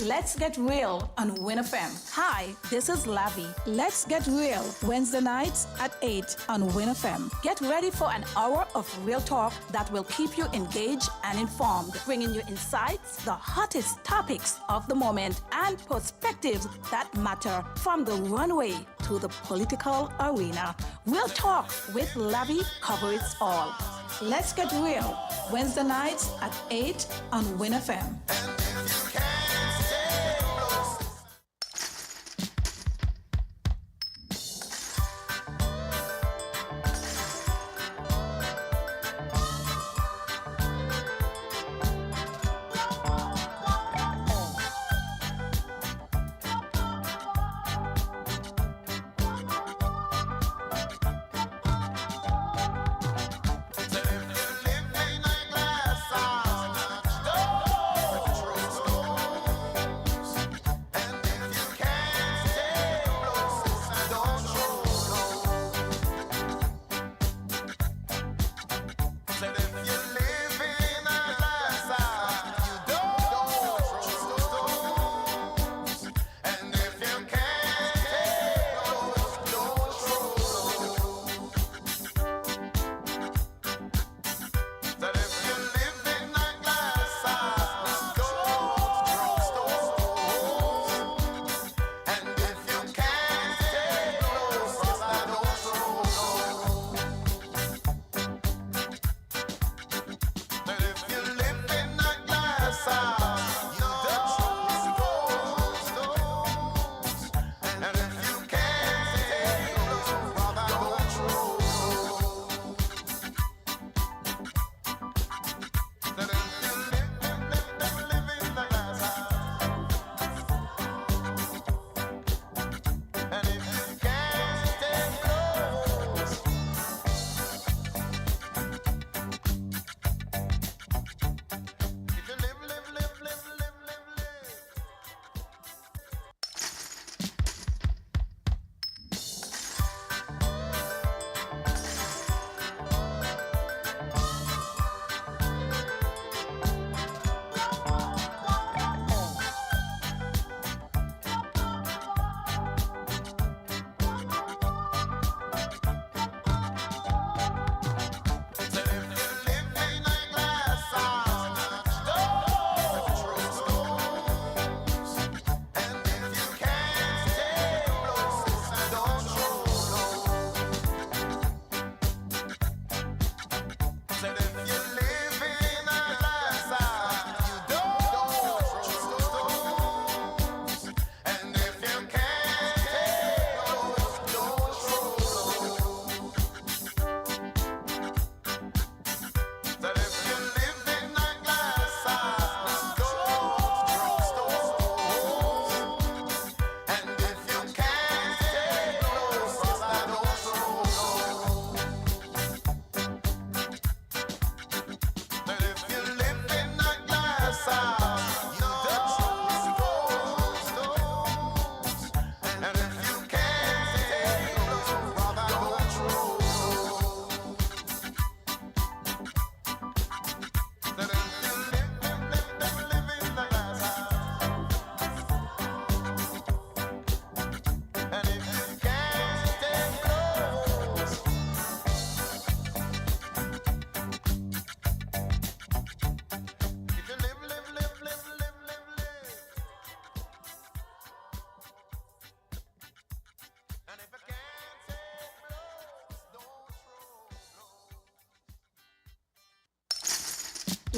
Let's get real on winnfm. Hi, this is Lavi. Let's get real Wednesday nights at 8 on winnfm. Get ready for an hour of real talk that will keep you engaged and informed, bringing you insights, the hottest topics of the moment, and perspectives that matter from the runway to the political arena. Real talk with Lavi covers all. Let's get real Wednesday nights at 8 on winnfm.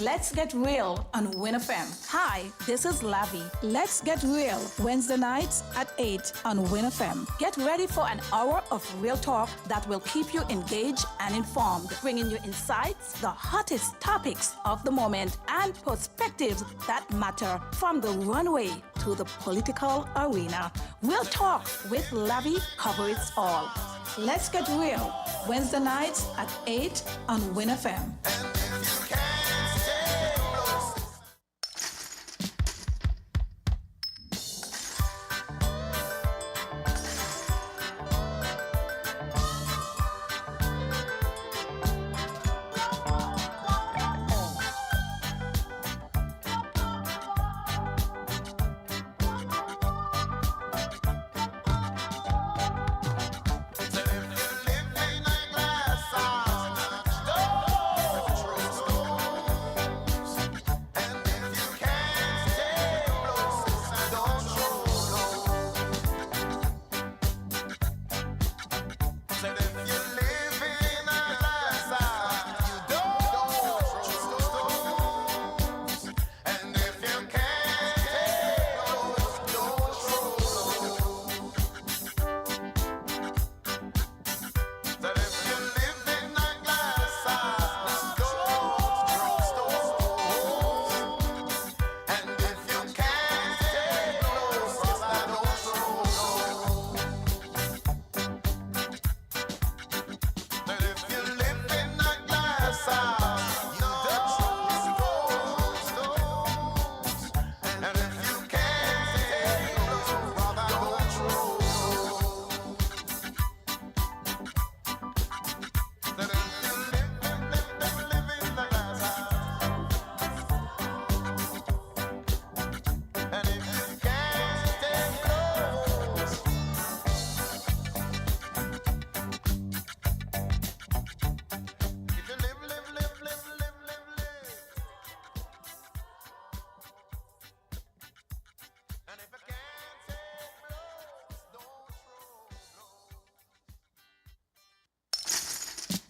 Let's get real on winnfm. Hi, this is Lavi. Let's get real Wednesday nights at 8 on winnfm. Get ready for an hour of real talk that will keep you engaged and informed, bringing you insights, the hottest topics of the moment, and perspectives that matter from the runway to the political arena. Real talk with Lavi covers all. Let's get real Wednesday nights at 8 on winnfm.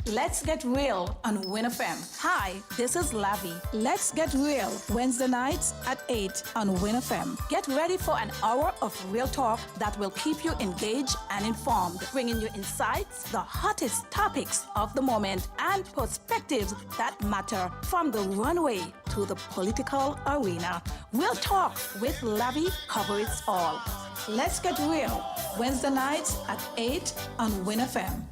Let's get real on WinFM. Hi, this is Lavi. Let's get real Wednesday nights at 8 on WinFM. Get ready for an hour of real talk that will keep you engaged and informed, bringing you insights, the hottest topics of the moment, and perspectives that matter from the runway to the political arena. Real talk with Lavi covers all. Let's get real Wednesday nights at 8 on WinFM.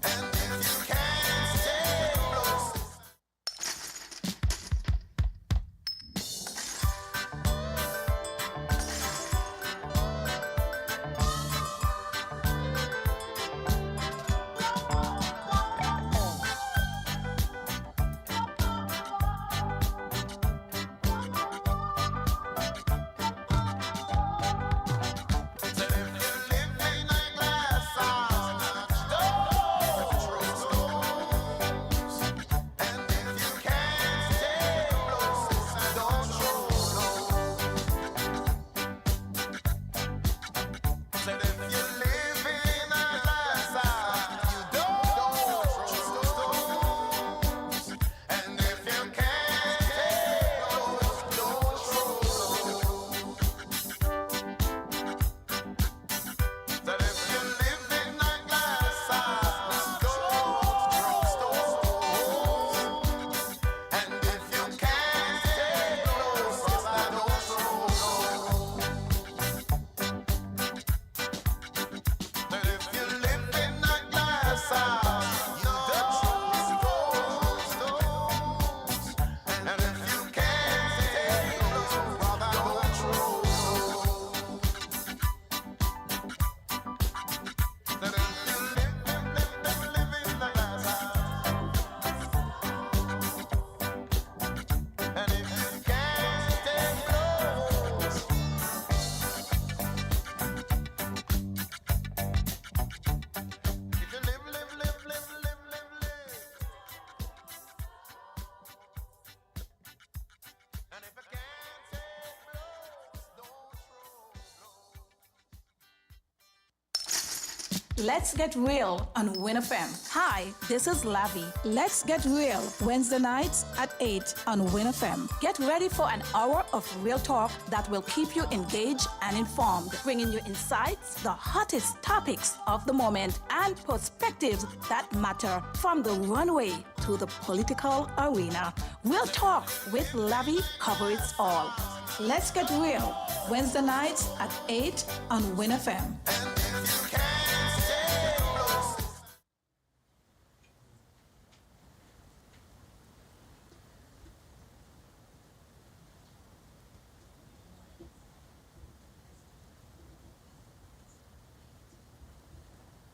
Let's get real on WinFM. Hi, this is Lavi. Let's get real Wednesday nights at 8 on WinFM. Get ready for an hour of real talk that will keep you engaged and informed, bringing you insights, the hottest topics of the moment, and perspectives that matter from the runway to the political arena. Real talk with Lavi covers all. Let's get real Wednesday nights at 8 on WinFM.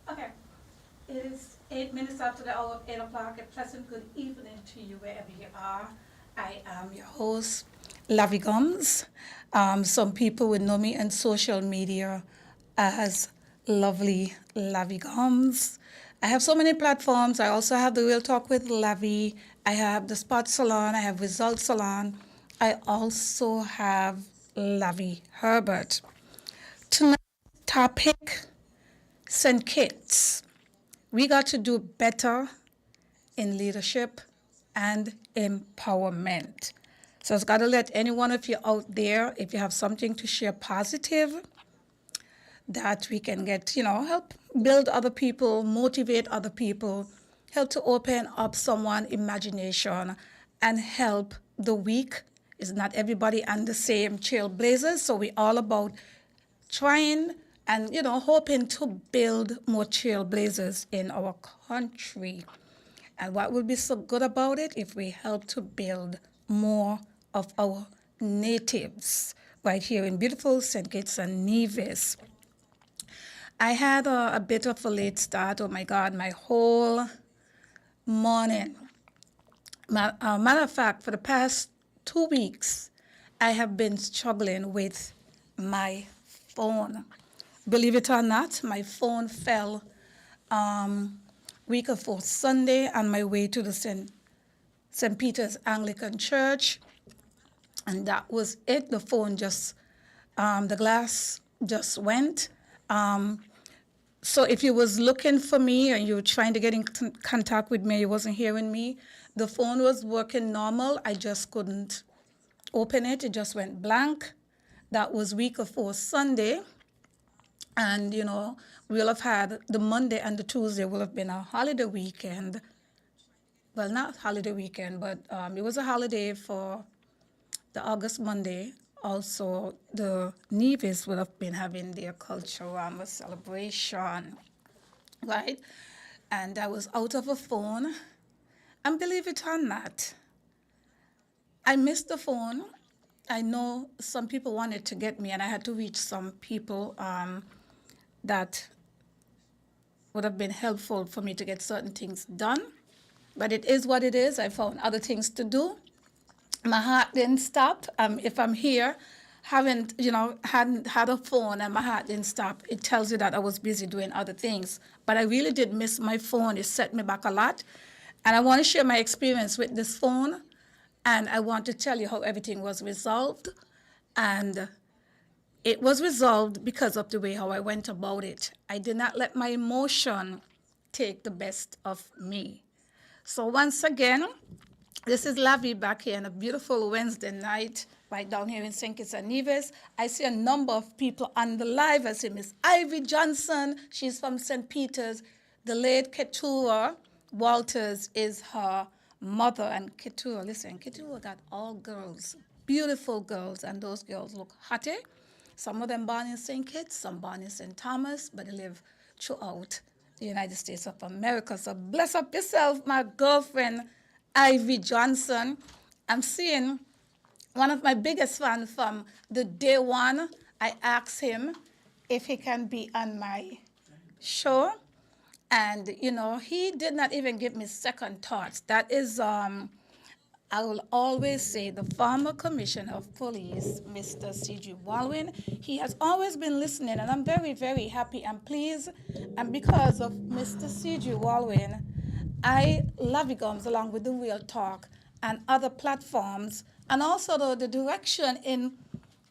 Okay, it is 8 minutes after the hour of 8 o'clock. A pleasant good evening to you wherever you are. I am your host, Lavi Gumbs. Some people would know me on social media as Lovely Lavi Gumbs. I have so many platforms. I also have the Real Talk with Lavi. I have the Spot Salon. I have Result Salon. I also have Lavi Herbert. Tonight's topic, St. Kitts. We got to do better in leadership and empowerment. So it's got to let any one of you out there, if you have something to share positive, that we can get, help build other people, motivate other people, help to open up someone's imagination, and help the weak. Is not everybody on the same trailblazers, so we're all about trying and, hoping to build more trailblazers in our country. And what will be so good about it if we help to build more of our natives right here in beautiful St. Kitts and Nevis. I had a bit of a late start. Oh, my God, my whole morning. Matter of fact, for the past 2 weeks, I have been struggling with my phone. Believe it or not, my phone fell week before Sunday on my way to the St. Peter's Anglican Church, and that was it. The phone just, the glass just went. So if you was looking for me and you were trying to get in contact with me, you wasn't hearing me, the phone was working normal. I just couldn't open it. It just went blank. That was week before Sunday. And, we'll have had the Monday and the Tuesday will have been a holiday weekend. Well, not holiday weekend, but it was a holiday for the August Monday. Also, the Nevis would have been having their cultural celebration, right? And I was out of a phone. And believe it or not, I missed the phone. I know some people wanted to get me, and I had to reach some people that would have been helpful for me to get certain things done. But it is what it is. I found other things to do. My heart didn't stop. If I'm here, hadn't had a phone and my heart didn't stop, it tells you that I was busy doing other things. But I really did miss my phone. It set me back a lot. And I want to share my experience with this phone. And I want to tell you how everything was resolved. And it was resolved because of the way how I went about it. I did not let my emotion take the best of me. So once again, this is Lavi back here on a beautiful Wednesday night, right down here in St. Kitts and Nevis. I see a number of people on the live. I see Miss Ivy Johnson. She's from St. Peter's. The late Keturah Walters is her mother. And Keturah, listen, Keturah got all girls, beautiful girls, and those girls look hotty. Some of them born in St. Kitts, some born in St. Thomas, but they live throughout the United States of America. So bless up yourself, my girlfriend, Ivy Johnson. I'm seeing one of my biggest fans from the day one. I asked him if he can be on my show. And, he did not even give me second thoughts. That is, I will always say, the former Commissioner of Police, Mr. C.G. Walwyn. He has always been listening, and I'm very, very happy and pleased. And because of Mr. C.G. Walwyn, Lavi Gumbs, along with the Real Talk and other platforms, and also the direction in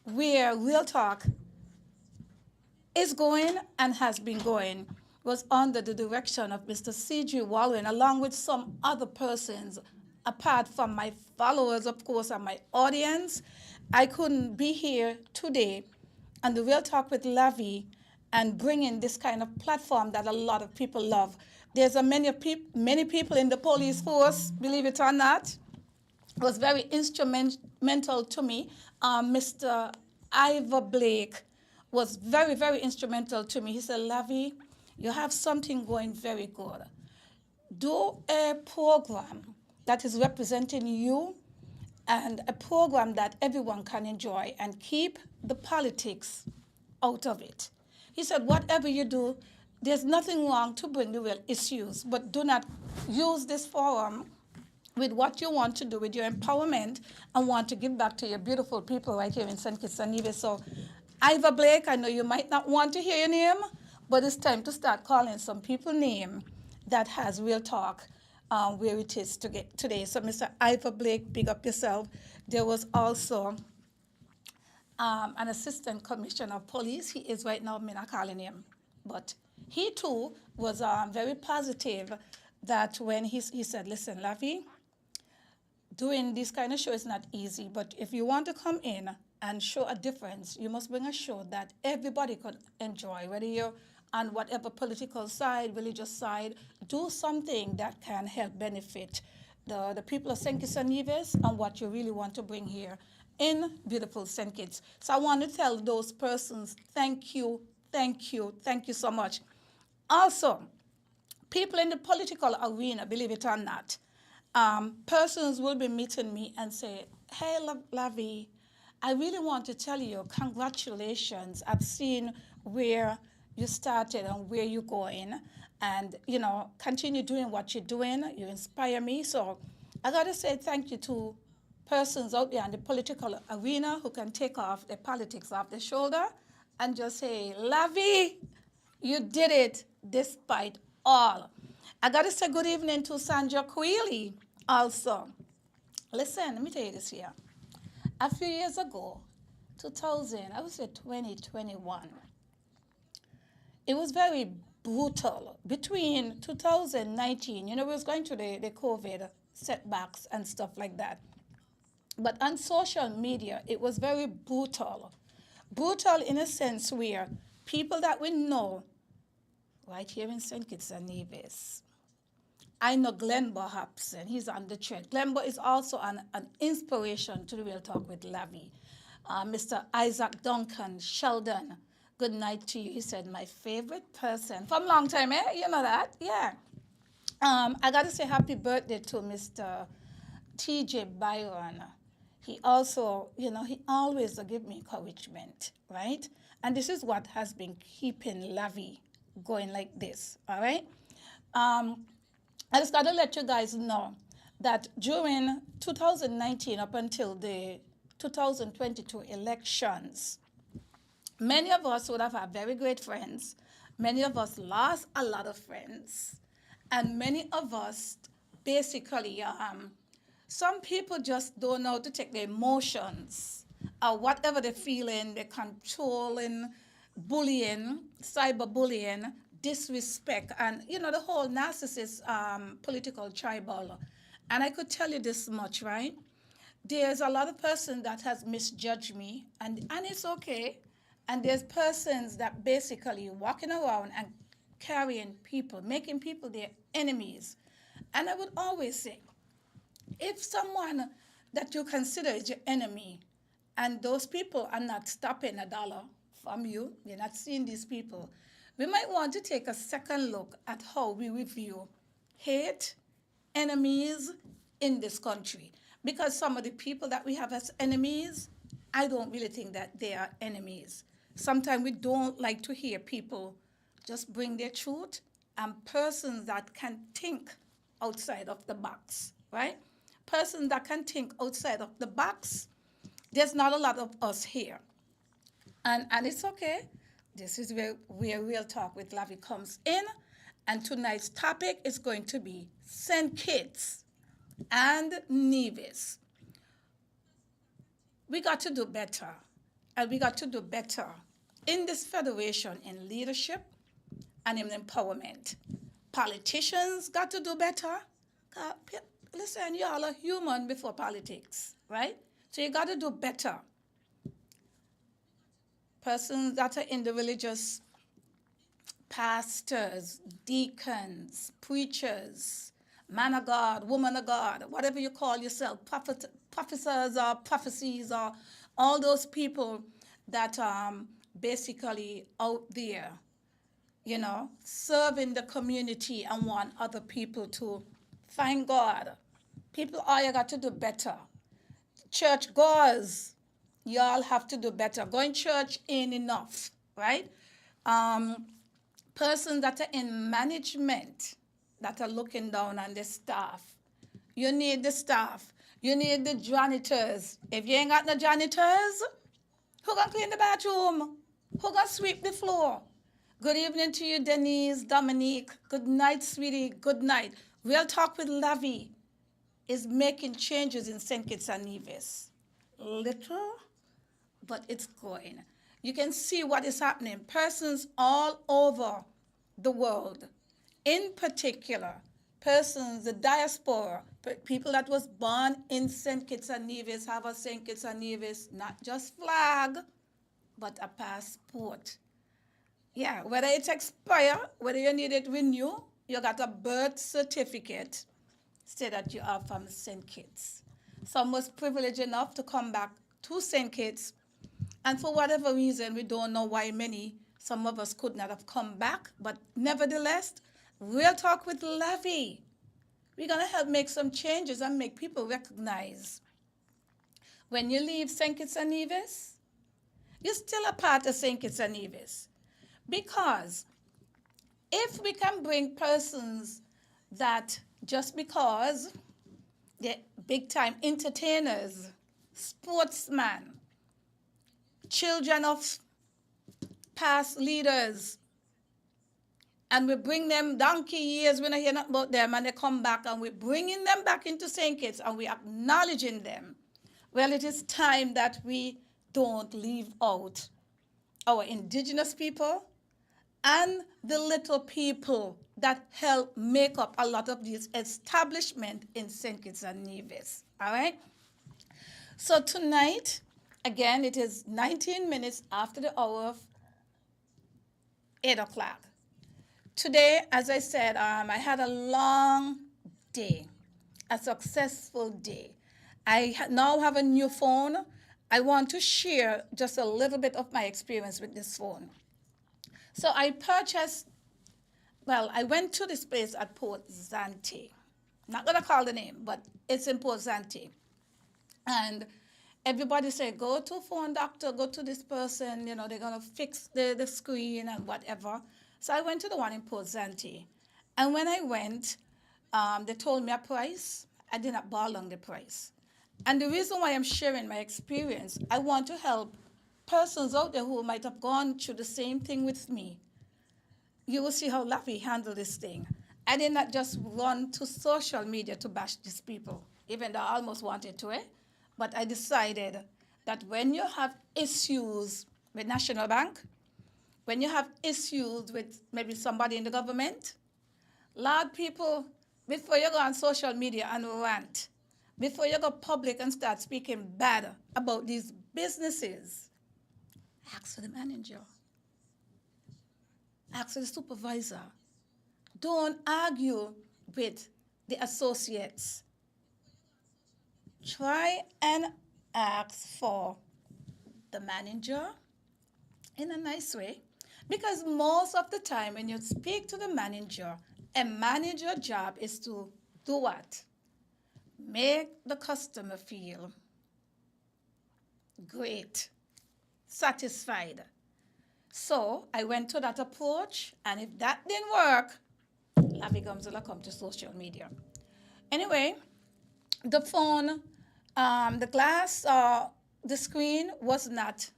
where Real Talk is going and has been going, was under the direction of Mr. C.G. Walwyn, along with some other persons, apart from my followers, of course, and my audience. I couldn't be here today on the Real Talk with Lavi and bring in this kind of platform that a lot of people love. There's many people in the police force, believe it or not, was very instrumental to me. Mr. Ivor Blake was very, very instrumental to me. He said, Lavi, you have something going very good. Do a program that is representing you and a program that everyone can enjoy and keep the politics out of it. He said, whatever you do, there's nothing wrong to bring the real issues, but do not use this forum with what you want to do with your empowerment and want to give back to your beautiful people right here in St. Kitts and Nevis. So, Ivor Blake, I know you might not want to hear your name, but it's time to start calling some people name that has Real Talk where it is today. So, Mr. Ivor Blake, big up yourself. There was also an assistant commissioner of police. He is right now, I'm not calling him, but he too was very positive that when he said, listen, Lavi, doing this kind of show is not easy, but if you want to come in and show a difference, you must bring a show that everybody could enjoy, whether you're on whatever political side, religious side, do something that can help benefit the people of St. Kitts and Nevis and what you really want to bring here in beautiful St. Kitts. So I want to tell those persons, thank you, thank you, thank you so much. Also, people in the political arena, believe it or not, persons will be meeting me and say, hey, Lavi, I really want to tell you, congratulations. I've seen where you started and where you're going, and, continue doing what you're doing. You inspire me. So I got to say thank you to persons out there in the political arena who can take off the politics off their shoulder and just say, Lavi, you did it despite all. I got to say good evening to Sandra Queely also. Listen, let me tell you this here. A few years ago, 2000, I would say 2021, it was very brutal. Between 2019, we was going through the COVID setbacks and stuff like that. But on social media, it was very brutal. Brutal in a sense where people that we know, right here in St. Kitts and Nevis, I know Glenbo Hobson, he's on the trend. Glenbo is also an inspiration to the Real Talk with Lavi. Mr. Isaac Duncan Sheldon, good night to you. He said, my favorite person from long time, eh? You know that? Yeah. I got to say happy birthday to Mr. TJ Byron. He also, he always give me encouragement, right? And this is what has been keeping Lavi going like this, all right? I just got to let you guys know that during 2019 up until the 2022 elections, many of us would have had very great friends. Many of us lost a lot of friends. And many of us basically, some people just don't know how to take their emotions or whatever they're feeling, they're controlling, bullying, cyberbullying, disrespect, and the whole narcissist political tribal. And I could tell you this much, right? There's a lot of persons that has misjudged me, and it's okay. And there's persons that basically walking around and carrying people, making people their enemies. And I would always say, if someone that you consider is your enemy, and those people are not stopping a dollar from you, you're not seeing these people, we might want to take a second look at how we review hate, enemies in this country. Because some of the people that we have as enemies, I don't really think that they are enemies. Sometimes we don't like to hear people just bring their truth, and persons that can think outside of the box, right? Persons that can think outside of the box, there's not a lot of us here. And it's okay. This is where Real Talk with Lavi comes in. And tonight's topic is going to be St. Kitts and Nevis. We got to do better. And we got to do better in this federation in leadership and in empowerment. Politicians got to do better. Listen, y'all are human before politics, right? So you got to do better. Persons that are in the religious, pastors, deacons, preachers, man of God, woman of God, whatever you call yourself, prophets or prophecies, or all those people that basically out there, serving the community and want other people to find God. People, all you got to do better. Church goers, y'all have to do better. Going church ain't enough, right? Persons that are in management, that are looking down on the staff. You need the staff. You need the janitors. If you ain't got no janitors, who gonna clean the bathroom? Who gonna sweep the floor? Good evening to you, Denise, Dominique. Good night, sweetie. Good night. Real Talk with Lavi is making changes in St. Kitts and Nevis. Little, but it's going. You can see what is happening. Persons all over the world, in particular, persons, the diaspora, people that was born in St. Kitts and Nevis, have a St. Kitts and Nevis, not just flag, but a passport. Yeah, whether it's expired, whether you need it renew, you got a birth certificate, say that you are from St. Kitts. Some was privileged enough to come back to St. Kitts, and for whatever reason, we don't know why some of us could not have come back, but nevertheless, Real Talk with Lavi. We're going to help make some changes and make people recognize when you leave St. Kitts and Nevis, you're still a part of St. Kitts and Nevis. Because if we can bring persons that just because they're big-time entertainers, sportsmen, children of past leaders, and we bring them donkey years, we don't hear nothing about them, and they come back, and we're bringing them back into St. Kitts, and we're acknowledging them. Well, it is time that we don't leave out our indigenous people and the little people that help make up a lot of these establishment in St. Kitts and Nevis. All right? So tonight, again, it is 19 minutes after the hour of 8 o'clock. Today, as I said, I had a long day, a successful day. Now have a new phone. I want to share just a little bit of my experience with this phone. So I purchased, well, I went to this place at Port Zante. Not going to call the name, but it's in Port Zante. And everybody said, go to phone doctor, go to this person, they're going to fix the screen and whatever. So I went to the one in Port Zante. And when I went, they told me a price. I did not ball on the price. And the reason why I'm sharing my experience, I want to help persons out there who might have gone through the same thing with me. You will see how Lavi handled this thing. I did not just run to social media to bash these people, even though I almost wanted to, But I decided that when you have issues with National Bank, when you have issues with maybe somebody in the government, Lord, people, before you go on social media and rant, before you go public and start speaking bad about these businesses, ask for the manager. Ask for the supervisor. Don't argue with the associates. Try and ask for the manager in a nice way. Because most of the time when you speak to the manager, a manager job is to do what? Make the customer feel great, satisfied. So I went to that approach, and if that didn't work, Lavi Gumbs will come to social media. Anyway, the phone, the glass, the screen was not,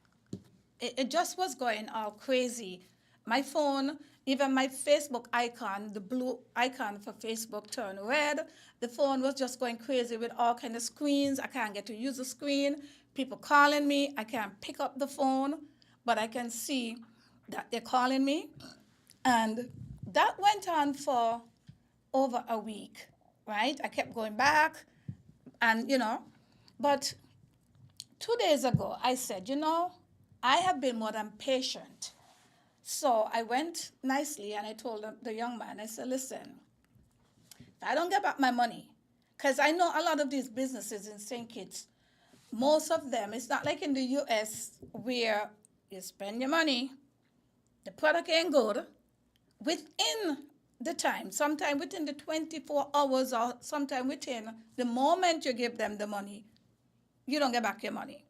it just was going all crazy. My phone, even my Facebook icon, the blue icon for Facebook turned red. The phone was just going crazy with all kind of screens. I can't get to use the screen. People calling me. I can't pick up the phone, but I can see that they're calling me. And that went on for over a week, right? I kept going back and, but 2 days ago, I said, I have been more than patient. So I went nicely and I told the young man, I said, listen, if I don't get back my money, because I know a lot of these businesses in St. Kitts, most of them, it's not like in the U.S. where you spend your money, the product ain't good, within the time, sometime within the 24 hours or sometime within the moment you give them the money, you don't get back your money.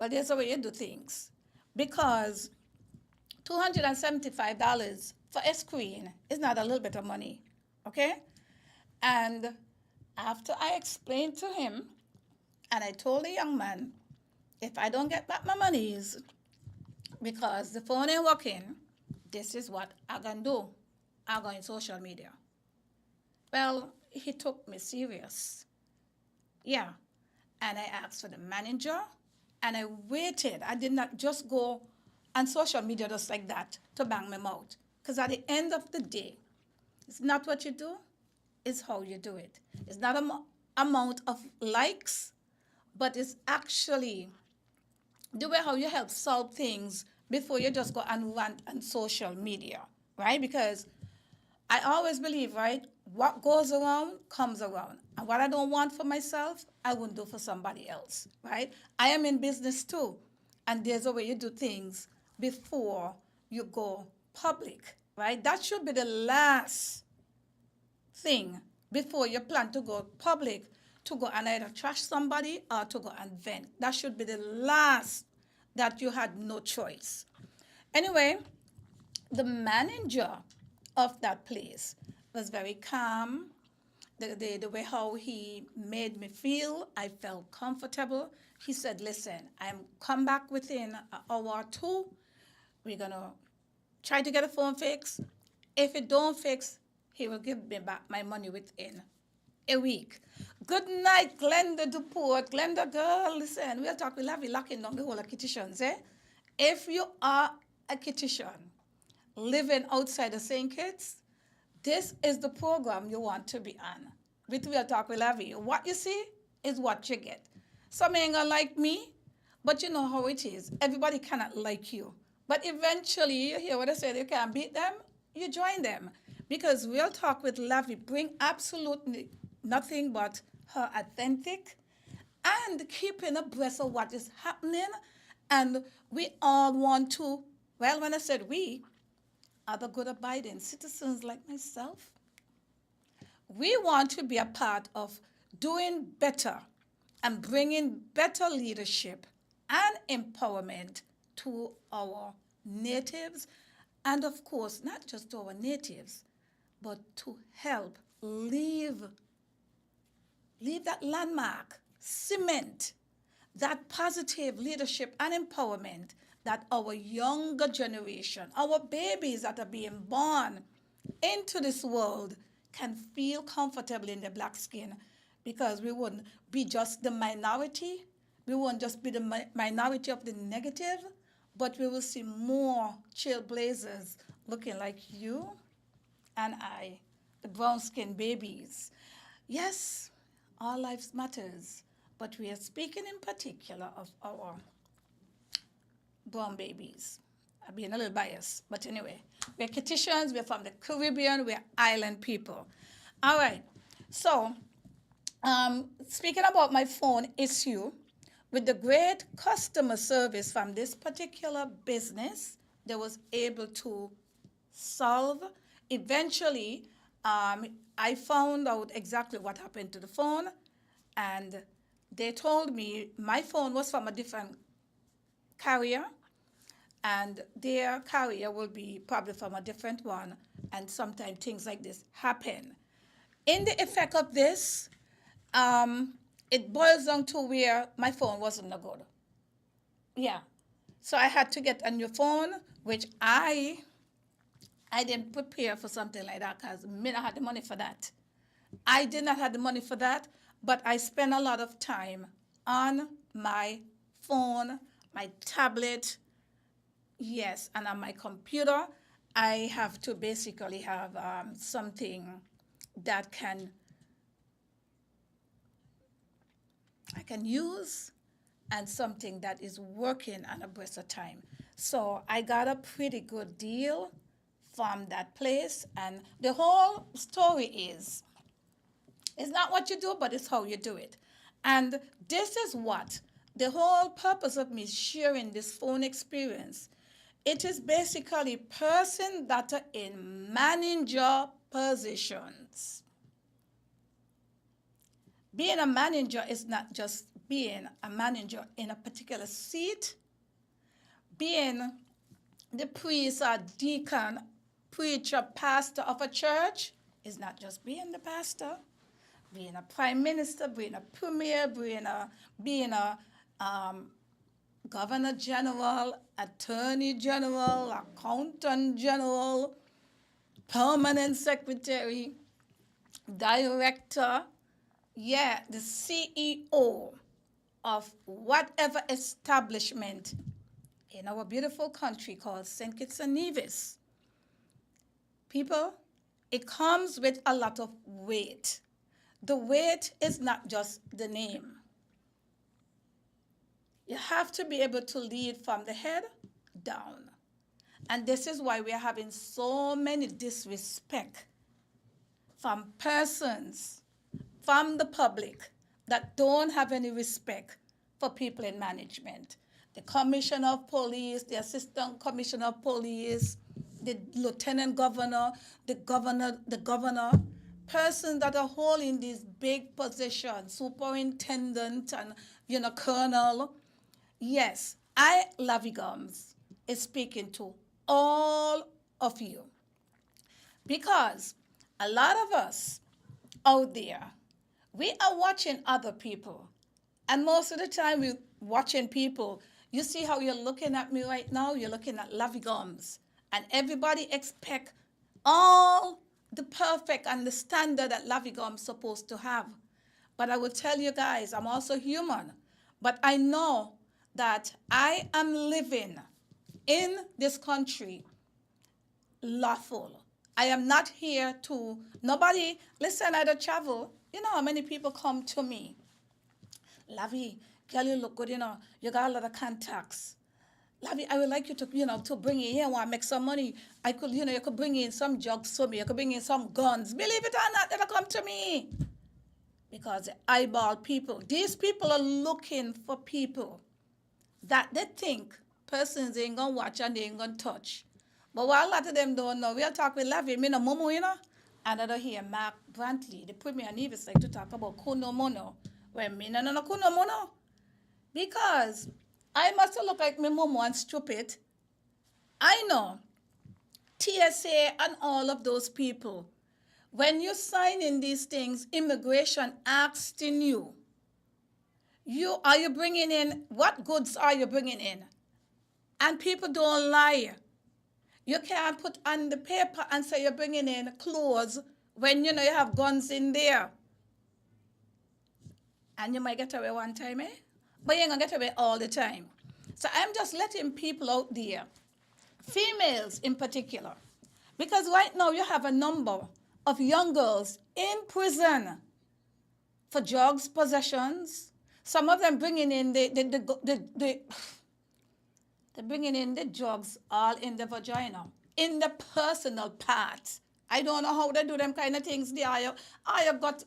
Well, there's a way you do things. Because $275 for a screen is not a little bit of money, okay? And after I explained to him, and I told the young man, if I don't get back my monies because the phone ain't working, this is what I'm going to do. I'm going social media. Well, he took me serious. Yeah. And I asked for the manager, and I waited. I did not just go on social media just like that to bang them out. Because at the end of the day, it's not what you do, it's how you do it. It's not amount of likes, but it's actually the way how you help solve things before you just go and rant on social media, right? Because I always believe, right, what goes around comes around. And what I don't want for myself, I wouldn't do for somebody else, right? I am in business too. And there's a way you do things before you go public, right? That should be the last thing before you plan to go public, to go and either trash somebody or to go and vent. That should be the last that you had no choice. Anyway, the manager of that place was very calm. The way how he made me feel, I felt comfortable. He said, listen, I'm come back within an hour or two. We're going to try to get a phone fixed. If it don't fix, he will give me back my money within a week. Good night, Glenda Duport. Glenda, girl, listen, we'll talk with Lavi locking down the whole of Kittitians, eh? If you are a Kittitian living outside of St. Kitts, this is the program you want to be on. With Real Talk with Lavi. What you see is what you get. Some ain't gonna like me, but you know how it is. Everybody cannot like you. But eventually, you hear what I said, you can't beat them, you join them. Because Real Talk with Lavi bring absolutely nothing but her authentic and keeping abreast of what is happening. And we all want to, well, when I said we, other good abiding citizens like myself, we want to be a part of doing better and bringing better leadership and empowerment to our natives, and of course, not just to our natives, but to help leave that landmark, cement that positive leadership and empowerment that our younger generation, our babies that are being born into this world can feel comfortable in their black skin, because we wouldn't be just the minority. We won't just be the minority of the negative, but we will see more trailblazers looking like you and I, the brown-skinned babies. Yes, all lives matters, but we are speaking in particular of our brown babies. I'm being a little biased, but anyway, we're Kittians, we're from the Caribbean, we're island people. All right, so speaking about my phone issue, with the great customer service from this particular business, they was able to solve. Eventually, I found out exactly what happened to the phone, and they told me my phone was from a different carrier, and their carrier will be probably from a different one, and sometimes things like this happen. In the effect of this, it boils down to where my phone wasn't no good. Yeah. So I had to get a new phone, which I didn't prepare for something like that, because me not had the money for that. I did not have the money for that, but I spent a lot of time on my phone, my tablet, yes, and on my computer. I have to basically have something that I can use, and something that is working on a burst of time. So I got a pretty good deal from that place, and the whole story is, it's not what you do, but it's how you do it. And this is what the whole purpose of me sharing this phone experience. It is basically person that are in manager positions. Being a manager is not just being a manager in a particular seat. Being the priest or deacon, preacher, pastor of a church is not just being the pastor. Being a prime minister, being a premier, being a governor general, attorney general, accountant general, permanent secretary, director, yeah, the CEO of whatever establishment in our beautiful country called St. Kitts and Nevis. People, it comes with a lot of weight. The weight is not just the name. You have to be able to lead from the head down. And this is why we are having so many disrespect from persons, from the public, that don't have any respect for people in management. The commissioner of police, the assistant commissioner of police, the lieutenant governor, the governor, persons that are holding these big positions, superintendent and colonel. Yes, Lavi Gumbs, is speaking to all of you, because a lot of us out there, we are watching other people, and most of the time we're watching people. You see how you're looking at me right now? You're looking at Lavi Gumbs, and everybody expect all the perfect and the standard that Lavi Gumbs is supposed to have. But I will tell you guys, I'm also human, but I know that I am living in this country lawful. I am not here to, nobody, listen, I don't travel. You know how many people come to me? Lavi, girl, you look good, you got a lot of contacts. Lavi, I would like you to, to bring in here. I want to make some money. I could, you could bring in some drugs for me. You could bring in some guns. Believe it or not, they'll come to me. Because they eyeball people. These people are looking for people that they think persons ain't going to watch and they ain't going to touch. But what a lot of them don't know, we'll talk with Lavi, me no momo, and I don't hear Mark Brantley. They put me on Evis like to talk about kuno mono. Well, me no kuno mono. Because I must look like me momo and stupid. I know TSA and all of those people, when you sign in these things, immigration asks in you, are you bringing in, what goods are you bringing in? And people don't lie. You can't put on the paper and say you're bringing in clothes when you have guns in there. And you might get away one time, but you ain't gonna get away all the time. So I'm just letting people out there, females in particular, because right now you have a number of young girls in prison for drugs possessions. Some of them bringing in they're bringing in the drugs all in the vagina, in the personal parts. I don't know how they do them kind of things. I have got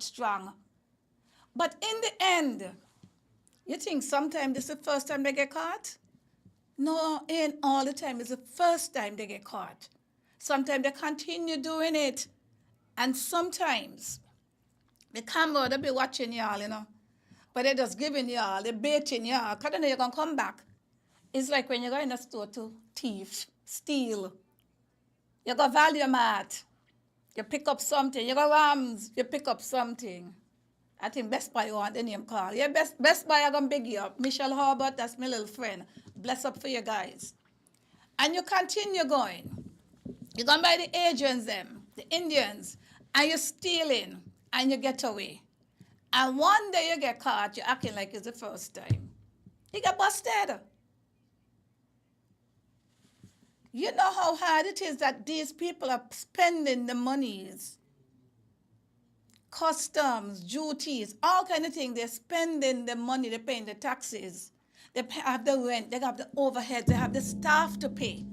strong. But in the end, you think sometimes this is the first time they get caught? No, ain't all the time. It's the first time they get caught. Sometimes they continue doing it. And sometimes the camera, they be watching y'all, But they're just giving y'all, they're baiting y'all. Because they know you're going to come back. It's like when you go in a store to thief, steal. You go Value Mart, you pick up something. You go Rams, you pick up something. I think Best Buy want the name call. Yeah, Best Buy are going to big you up. Michelle Harbert, that's my little friend. Bless up for you guys. And you continue going. You're going by the Asians, the Indians, and you're stealing, and you get away. And one day you get caught, you're acting like it's the first time. You get busted. You know how hard it is that these people are spending the monies, customs, duties, all kind of things. They're spending the money, they're paying the taxes. They have the rent, they have the overhead, they have the staff to pay.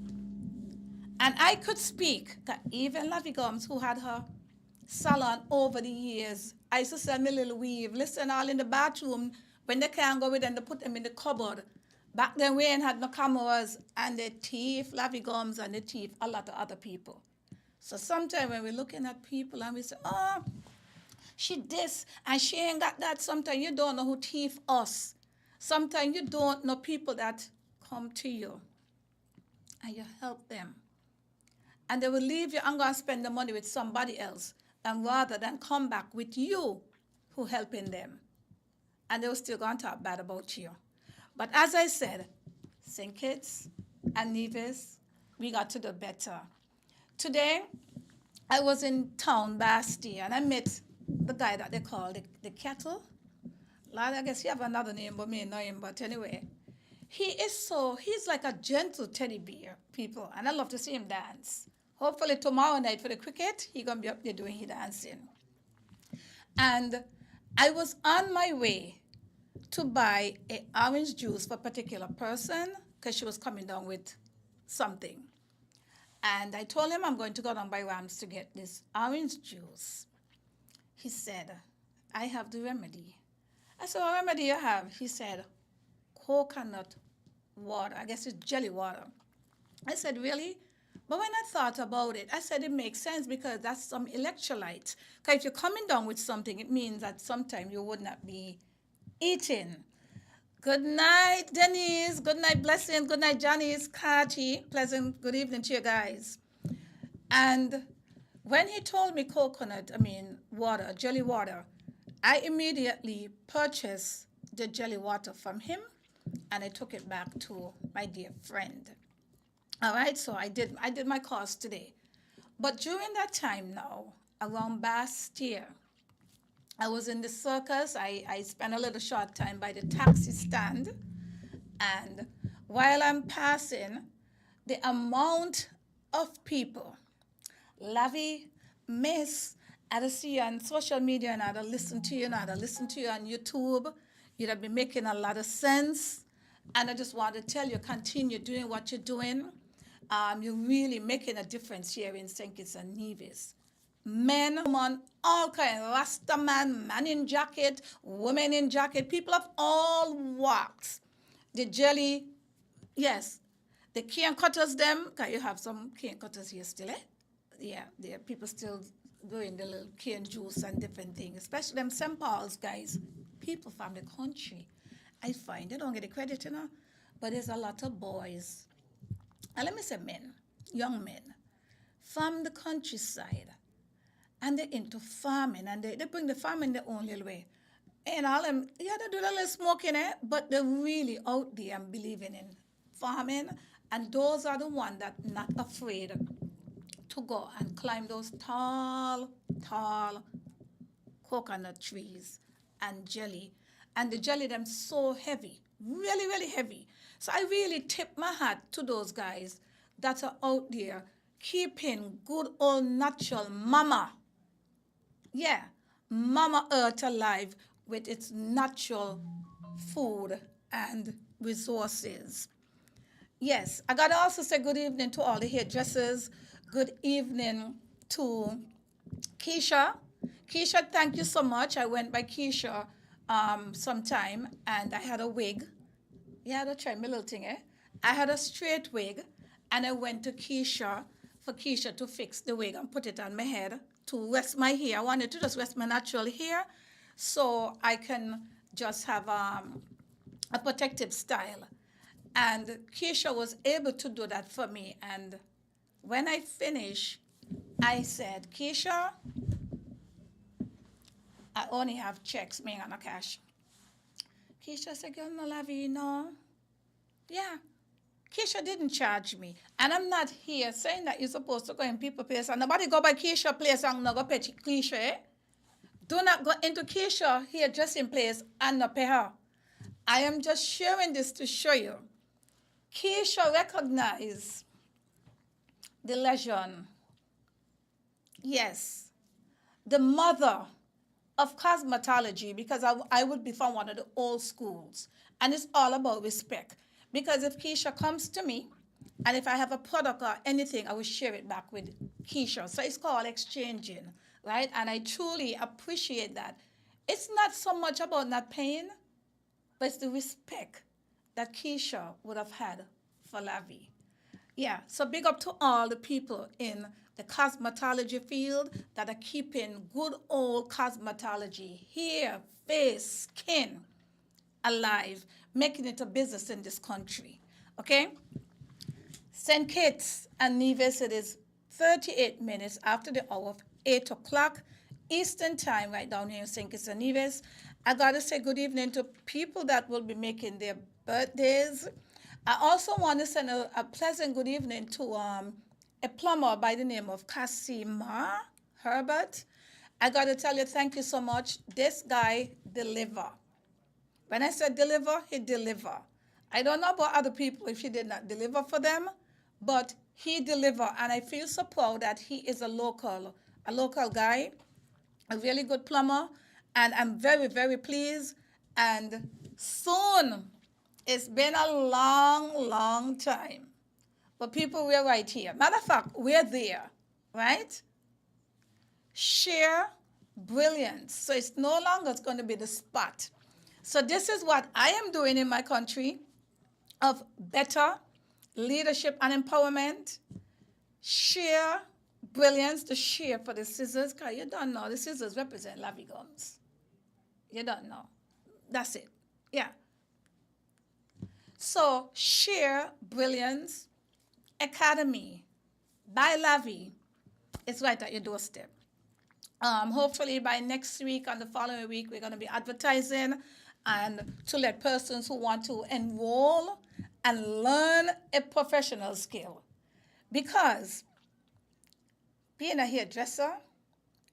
And I could speak that even Lavi Gumbs, who had her salon over the years, I used to sell me little weave. Listen, all in the bathroom, when they can't go with them, they put them in the cupboard. Back then, we ain't had no cameras, and they thief Lavi Gumbs and they thief a lot of other people. So sometimes when we're looking at people and we say, oh, she this and she ain't got that, sometimes you don't know who thief us. Sometimes you don't know people that come to you and you help them. And they will leave you and go and spend the money with somebody else, and rather than come back with you who helping them. And they will still go and talk bad about you. But as I said, St. Kitts and Nevis, we got to do better. Today, I was in town last year, and I met the guy that they call the cattle. Lord, I guess he have another name, but me know him. But anyway, he's like a gentle teddy bear, people, and I love to see him dance. Hopefully tomorrow night for the cricket, he's going to be up there doing his dancing. And I was on my way to buy an orange juice for a particular person because she was coming down with something. And I told him I'm going to go down by Rams to get this orange juice. He said, I have the remedy. I said, what remedy you have? He said, coconut water. I guess it's jelly water. I said, really? But when I thought about it, I said it makes sense because that's some electrolytes. Because if you're coming down with something, it means that sometime you would not be eating. Good night, Denise. Good night, Blessing. Good night, Janice, Kati. Pleasant good evening to you guys. And when he told me water, jelly water, I immediately purchased the jelly water from him, and I took it back to my dear friend. All right, so I did my course today. But during that time now, around last year, I was in the circus. I spent a little short time by the taxi stand. And while I'm passing, the amount of people. Lavi, Miss, I don't see you on social media and I don't listen to you and I don't listen to you on YouTube. You'd have been making a lot of sense. And I just want to tell you, continue doing what you're doing. You're really making a difference here in St. Kitts and Nevis. Men, women, all kinds, Rasta man in jacket, women in jacket, people of all walks. The jelly, yes, the cane cutters them, because you have some cane cutters here still, eh? Yeah, there are people still doing the little cane juice and different things, especially them St. Paul's guys, people from the country. I find they don't get the credit, but there's a lot of boys, and let me say men, young men, from the countryside, and they're into farming, and they bring the farming their own little way. And all them, yeah, they do a little smoking, but they're really out there and believing in farming, and those are the ones that not afraid to go and climb those tall coconut trees and jelly. And the jelly them so heavy, really, really heavy. So I really tip my hat to those guys that are out there keeping good old natural mama. Yeah, Mama Earth alive with its natural food and resources. Yes, I got to also say good evening to all the hairdressers. Good evening to Keisha. Keisha, thank you so much. I went by Keisha sometime and I had a wig. Yeah, I try my little thing, eh? I had a straight wig and I went to Keisha for Keisha to fix the wig and put it on my head to rest my hair. I wanted to just rest my natural hair so I can just have a protective style. And Keisha was able to do that for me. And when I finished, I said, Keisha, I only have checks, me and no cash. Keisha said, girl, no, Lavi, no. Yeah. Keisha didn't charge me. And I'm not here saying that you're supposed to go in people's place and nobody go by Keisha place and not go pay Keisha, eh? Do not go into Keisha here dressing place and not pay her. I am just sharing this to show you. Keisha recognized the legend. Yes. The mother of cosmetology, because I would be from one of the old schools. And it's all about respect. Because if Keisha comes to me, and if I have a product or anything, I will share it back with Keisha. So it's called exchanging, right? And I truly appreciate that. It's not so much about not paying, but it's the respect that Keisha would have had for Lavi. Yeah, so big up to all the people in the cosmetology field that are keeping good old cosmetology, hair, face, skin alive, making it a business in this country. Okay? St. Kitts and Nevis, it is 38 minutes after the hour of 8 o'clock Eastern Time, right down here in St. Kitts and Nevis. I got to say good evening to people that will be making their birthdays. I also want to send a pleasant good evening to a plumber by the name of Casimir Herbert. I got to tell you, thank you so much. This guy deliver. When I said deliver, he deliver. I don't know about other people if he did not deliver for them, but he deliver, and I feel so proud that he is a local guy, a really good plumber, and I'm very, very pleased. And soon, it's been a long, long time, but people, we're right here. Matter of fact, we're there, right? Share brilliance. So it's no longer going to be the spot. So this is what I am doing in my country of better leadership and empowerment. Share brilliance, the share for the scissors, because you don't know, the scissors represent Lavi Gumbs. You don't know. That's it. Yeah. So share brilliance academy by Lavi is right at your doorstep. Hopefully by next week and the following week, we're going to be advertising and to let persons who want to enroll and learn a professional skill. Because being a hairdresser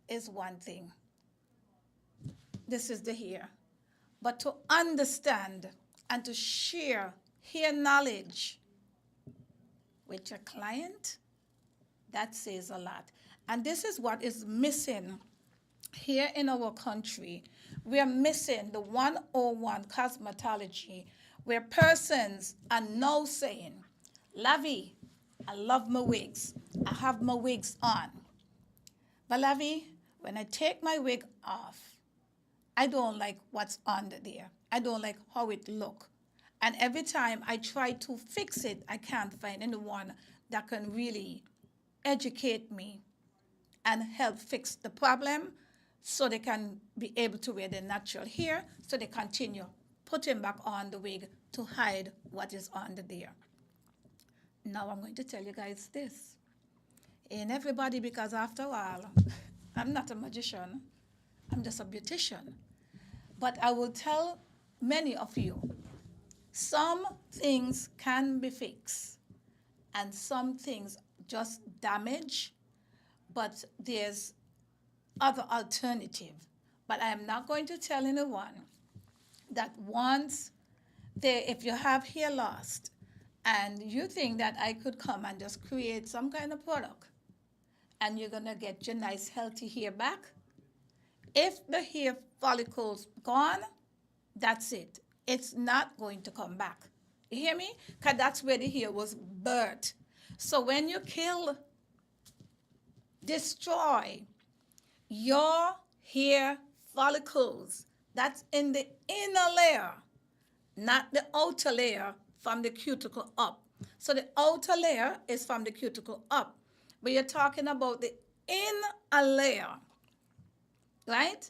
is one thing. This is the hair. But to understand and to share hair knowledge with your client That says a lot. And this is what is missing here in our country. We are missing the 101 cosmetology, where persons are now saying, Lavi, I love my wigs. I have my wigs on. But Lavi, when I take my wig off, I don't like what's under there. I don't like how it look. And every time I try to fix it, I can't find anyone that can really educate me and help fix the problem so they can be able to wear their natural hair, so they continue putting back on the wig to hide what is under there. Now I'm going to tell you guys this. Ain't everybody, because after a while, I'm not a magician, I'm just a beautician. But I will tell many of you, some things can be fixed and some things just damage, but there's other alternative. But I am not going to tell anyone that once if you have hair loss and you think that I could come and just create some kind of product and you're going to get your nice healthy hair back, if the hair follicles gone, that's it. It's not going to come back. You hear me? Because that's where the hair was birthed. So when you destroy your hair follicles, that's in the inner layer, not the outer layer from the cuticle up. So the outer layer is from the cuticle up. But you're talking about the inner layer, right?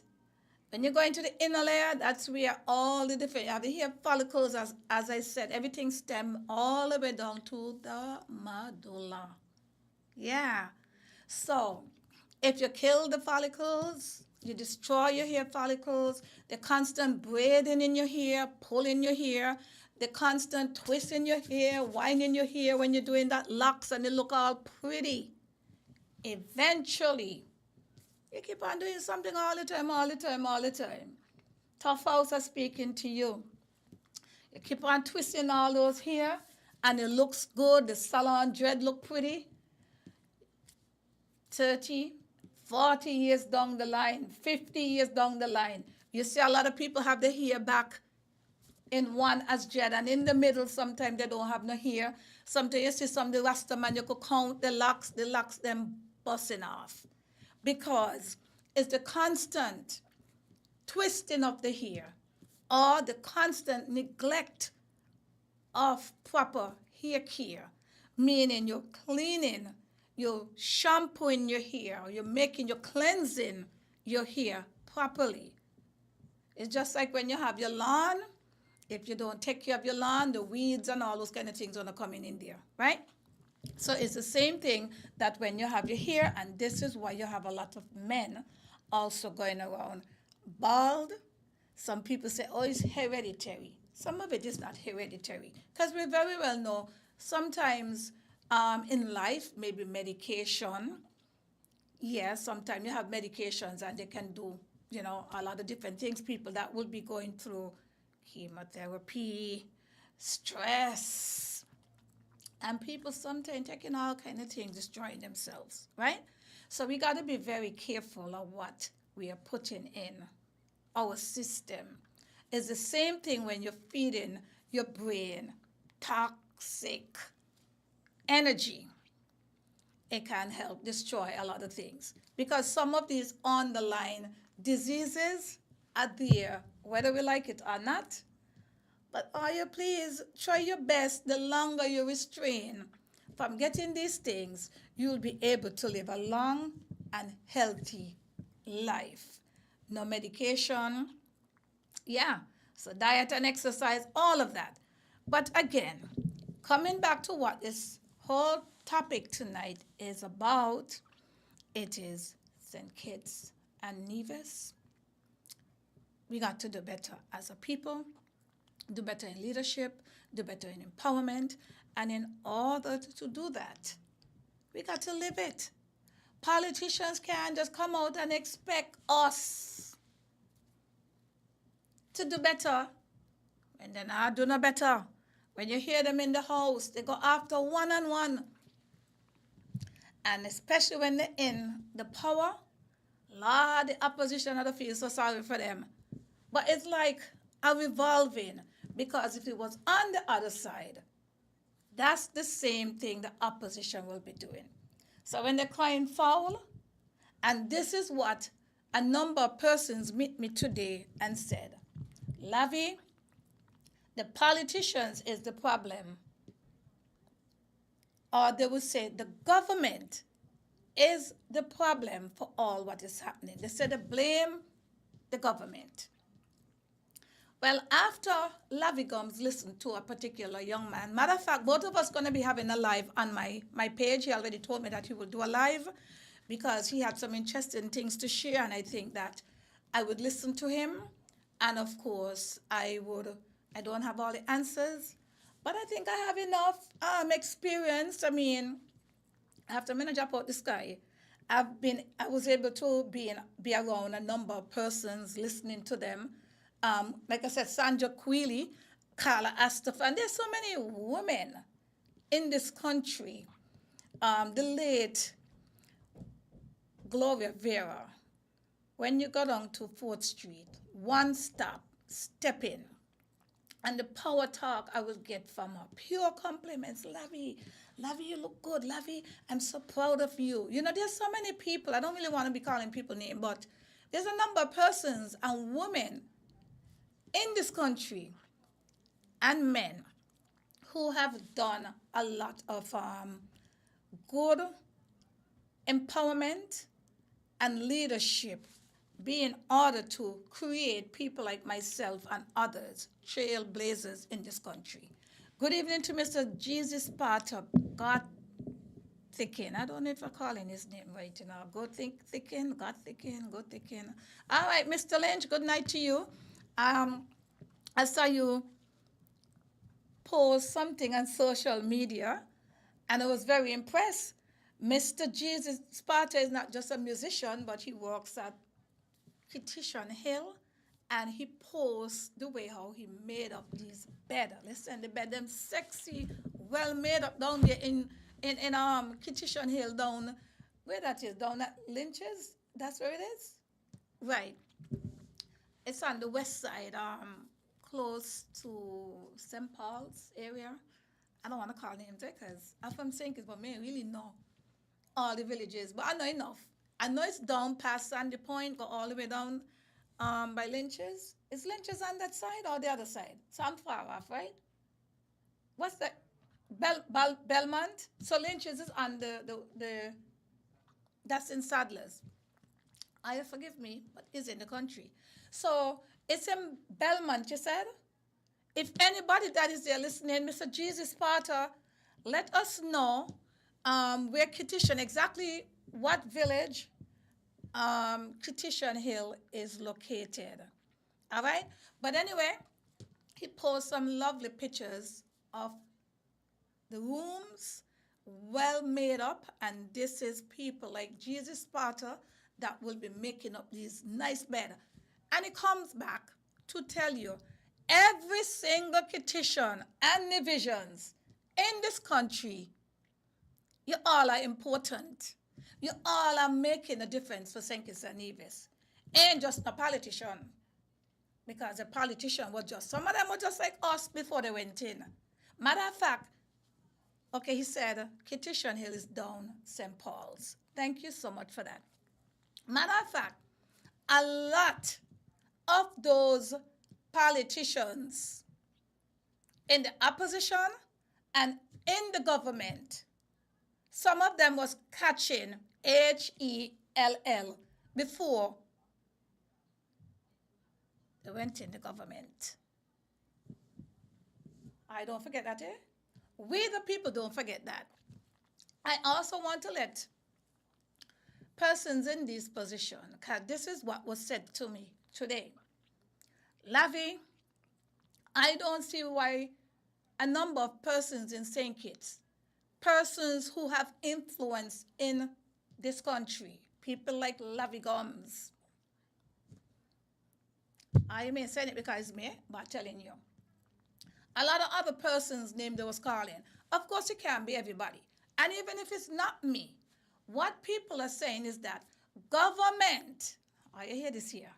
When you go into the inner layer, that's where all the different, you have the hair follicles, as I said, everything stem all the way down to the medulla. Yeah. So if you kill the follicles, you destroy your hair follicles, the constant braiding in your hair, pulling your hair, the constant twisting your hair, winding your hair when you're doing that locks and they look all pretty. Eventually, you keep on doing something all the time, all the time, all the time. Tough house are speaking to you. You keep on twisting all those hair and it looks good. The salon dread look pretty. 30, 40 years down the line, 50 years down the line, you see a lot of people have the hair back in one as dread, and in the middle sometimes they don't have no hair. Sometimes you see some of the Rasta man, you could count the locks them busting off. Because it's the constant twisting of the hair or the constant neglect of proper hair care, meaning you're cleaning, you're shampooing your hair, you're cleansing your hair properly. It's just like when you have your lawn. If you don't take care of your lawn, the weeds and all those kind of things are going to come in there, right? So it's the same thing that when you have your hair, and this is why you have a lot of men also going around bald. Some people say, oh, it's hereditary. Some of it is not hereditary, because we very well know sometimes in life, maybe medication. Yes, sometimes you have medications and they can do, a lot of different things. People that will be going through chemotherapy, stress, and people sometimes taking all kind of things, destroying themselves, right? So we got to be very careful of what we are putting in our system. It's the same thing when you're feeding your brain toxic energy. It can help destroy a lot of things, because some of these on the line diseases are there, whether we like it or not. But please try your best. The longer you restrain from getting these things, you'll be able to live a long and healthy life. No medication. Yeah, so diet and exercise, all of that. But again, coming back to what this whole topic tonight is about, it is St. Kitts and Nevis. We got to do better as a people, do better in leadership, do better in empowerment, and in order to do that, we got to live it. Politicians can't just come out and expect us to do better when they're not doing no better. When you hear them in the house, they go after one-on-one. And especially when they're in the power, Lord, the opposition, I don't feel so sorry for them. But it's like a revolving, because if it was on the other side, that's the same thing the opposition will be doing. So when they're crying foul, and this is what a number of persons meet me today and said, Lavi, the politicians is the problem. Or they will say the government is the problem for all what is happening. They said they blame the government. Well, after Lavi Gumbs listened to a particular young man, matter of fact, both of us going to be having a live on my page. He already told me that he will do a live because he had some interesting things to share, and I think that I would listen to him. And of course, I don't have all the answers, but I think I have enough experience. I mean, after I drop out the sky, I was able to be around a number of persons, listening to them. Like I said, Sandra Queely, Carla Astoff, and there's so many women in this country. The late Gloria Vera, when you go down to 4th Street, one step in, and the power talk I will get from her, pure compliments. Lavi, you look good. Lavi, I'm so proud of you. You know, there's so many people. I don't really want to be calling people names, but there's a number of persons and women in this country and men who have done a lot of good empowerment and leadership, be in order to create people like myself and others, trailblazers in this country. Good evening to Mr. Jesus Potter, God Thicken. I don't know if I'm calling his name right now. Thicken, God Thicken, God Thicken. All right, Mr. Lynch, good night to you. I saw you post something on social media, and I was very impressed. Mr. Jesus Sparta is not just a musician, but he works at Petition Hill, and he posts the way how he made up these bed. Listen, the bed, them sexy, well made up down there in Petition Hill, down where that is, down at Lynch's. That's where it is, right? It's on the west side, close to St. Paul's area. I don't want to call names because I'm saying it, but me really know all the villages, but I know enough. I know it's down past Sandy Point, go all the way down by Lynch's. Is Lynch's on that side or the other side? So I'm far off, right? What's that? Belmont? So Lynch's is on the that's in Sadler's. Forgive me, but it's in the country. So it's in Belmont, you said? If anybody that is there listening, Mr. Jesus Potter, let us know where Petition, exactly what village Petition Hill is located. All right? But anyway, he posts some lovely pictures of the rooms, well made up, and this is people like Jesus Potter that will be making up these nice beds. And he comes back to tell you every single petition and divisions in this country, you all are important. You all are making a difference for St. Kitts and Nevis. Ain't just a politician, because a politician was just, some of them were just like us before they went in. Matter of fact, okay, he said, Petition Hill is down St. Paul's. Thank you so much for that. Matter of fact, a lot of those politicians in the opposition and in the government, some of them was catching HELL before they went in the government. I don't forget that, eh? We the people don't forget that. I also want to let persons in this position, because this is what was said to me today. Lavi, I don't see why a number of persons in St. Kitts, persons who have influence in this country, people like Lavi Gumbs, I may say it because it's me, but I'm telling you. A lot of other persons' name they was calling. Of course, it can't be everybody. And even if it's not me, What people are saying is that government, oh, you hear this here?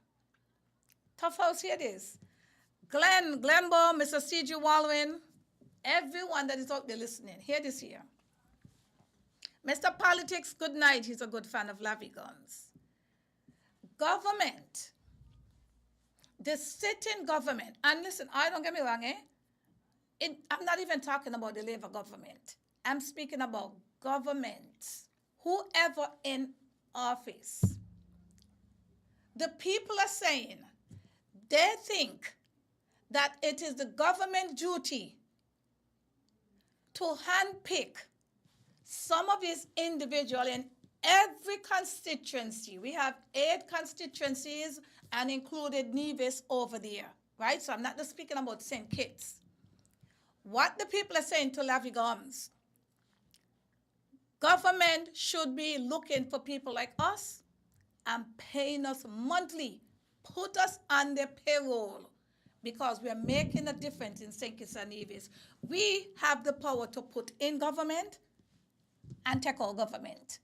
Tough House, hear this. Glenbow, Mr. C.G. Walwyn, everyone that is out there listening, hear this here. Mr. Politics, good night. He's a good fan of Lavi Gumbs. Government, the sitting government, and listen, I don't get me wrong, I'm not even talking about the Labour government. I'm speaking about government, whoever in office. The people are saying they think that it is the government duty to handpick some of these individuals in every constituency. We have 8 constituencies and included Nevis over there, right? So I'm not just speaking about St. Kitts. What the people are saying to Lavi Gumbs, government should be looking for people like us and paying us monthly, put us on their payroll, because we are making a difference in St. Kitts and Nevis. We have the power to put in government and take out government.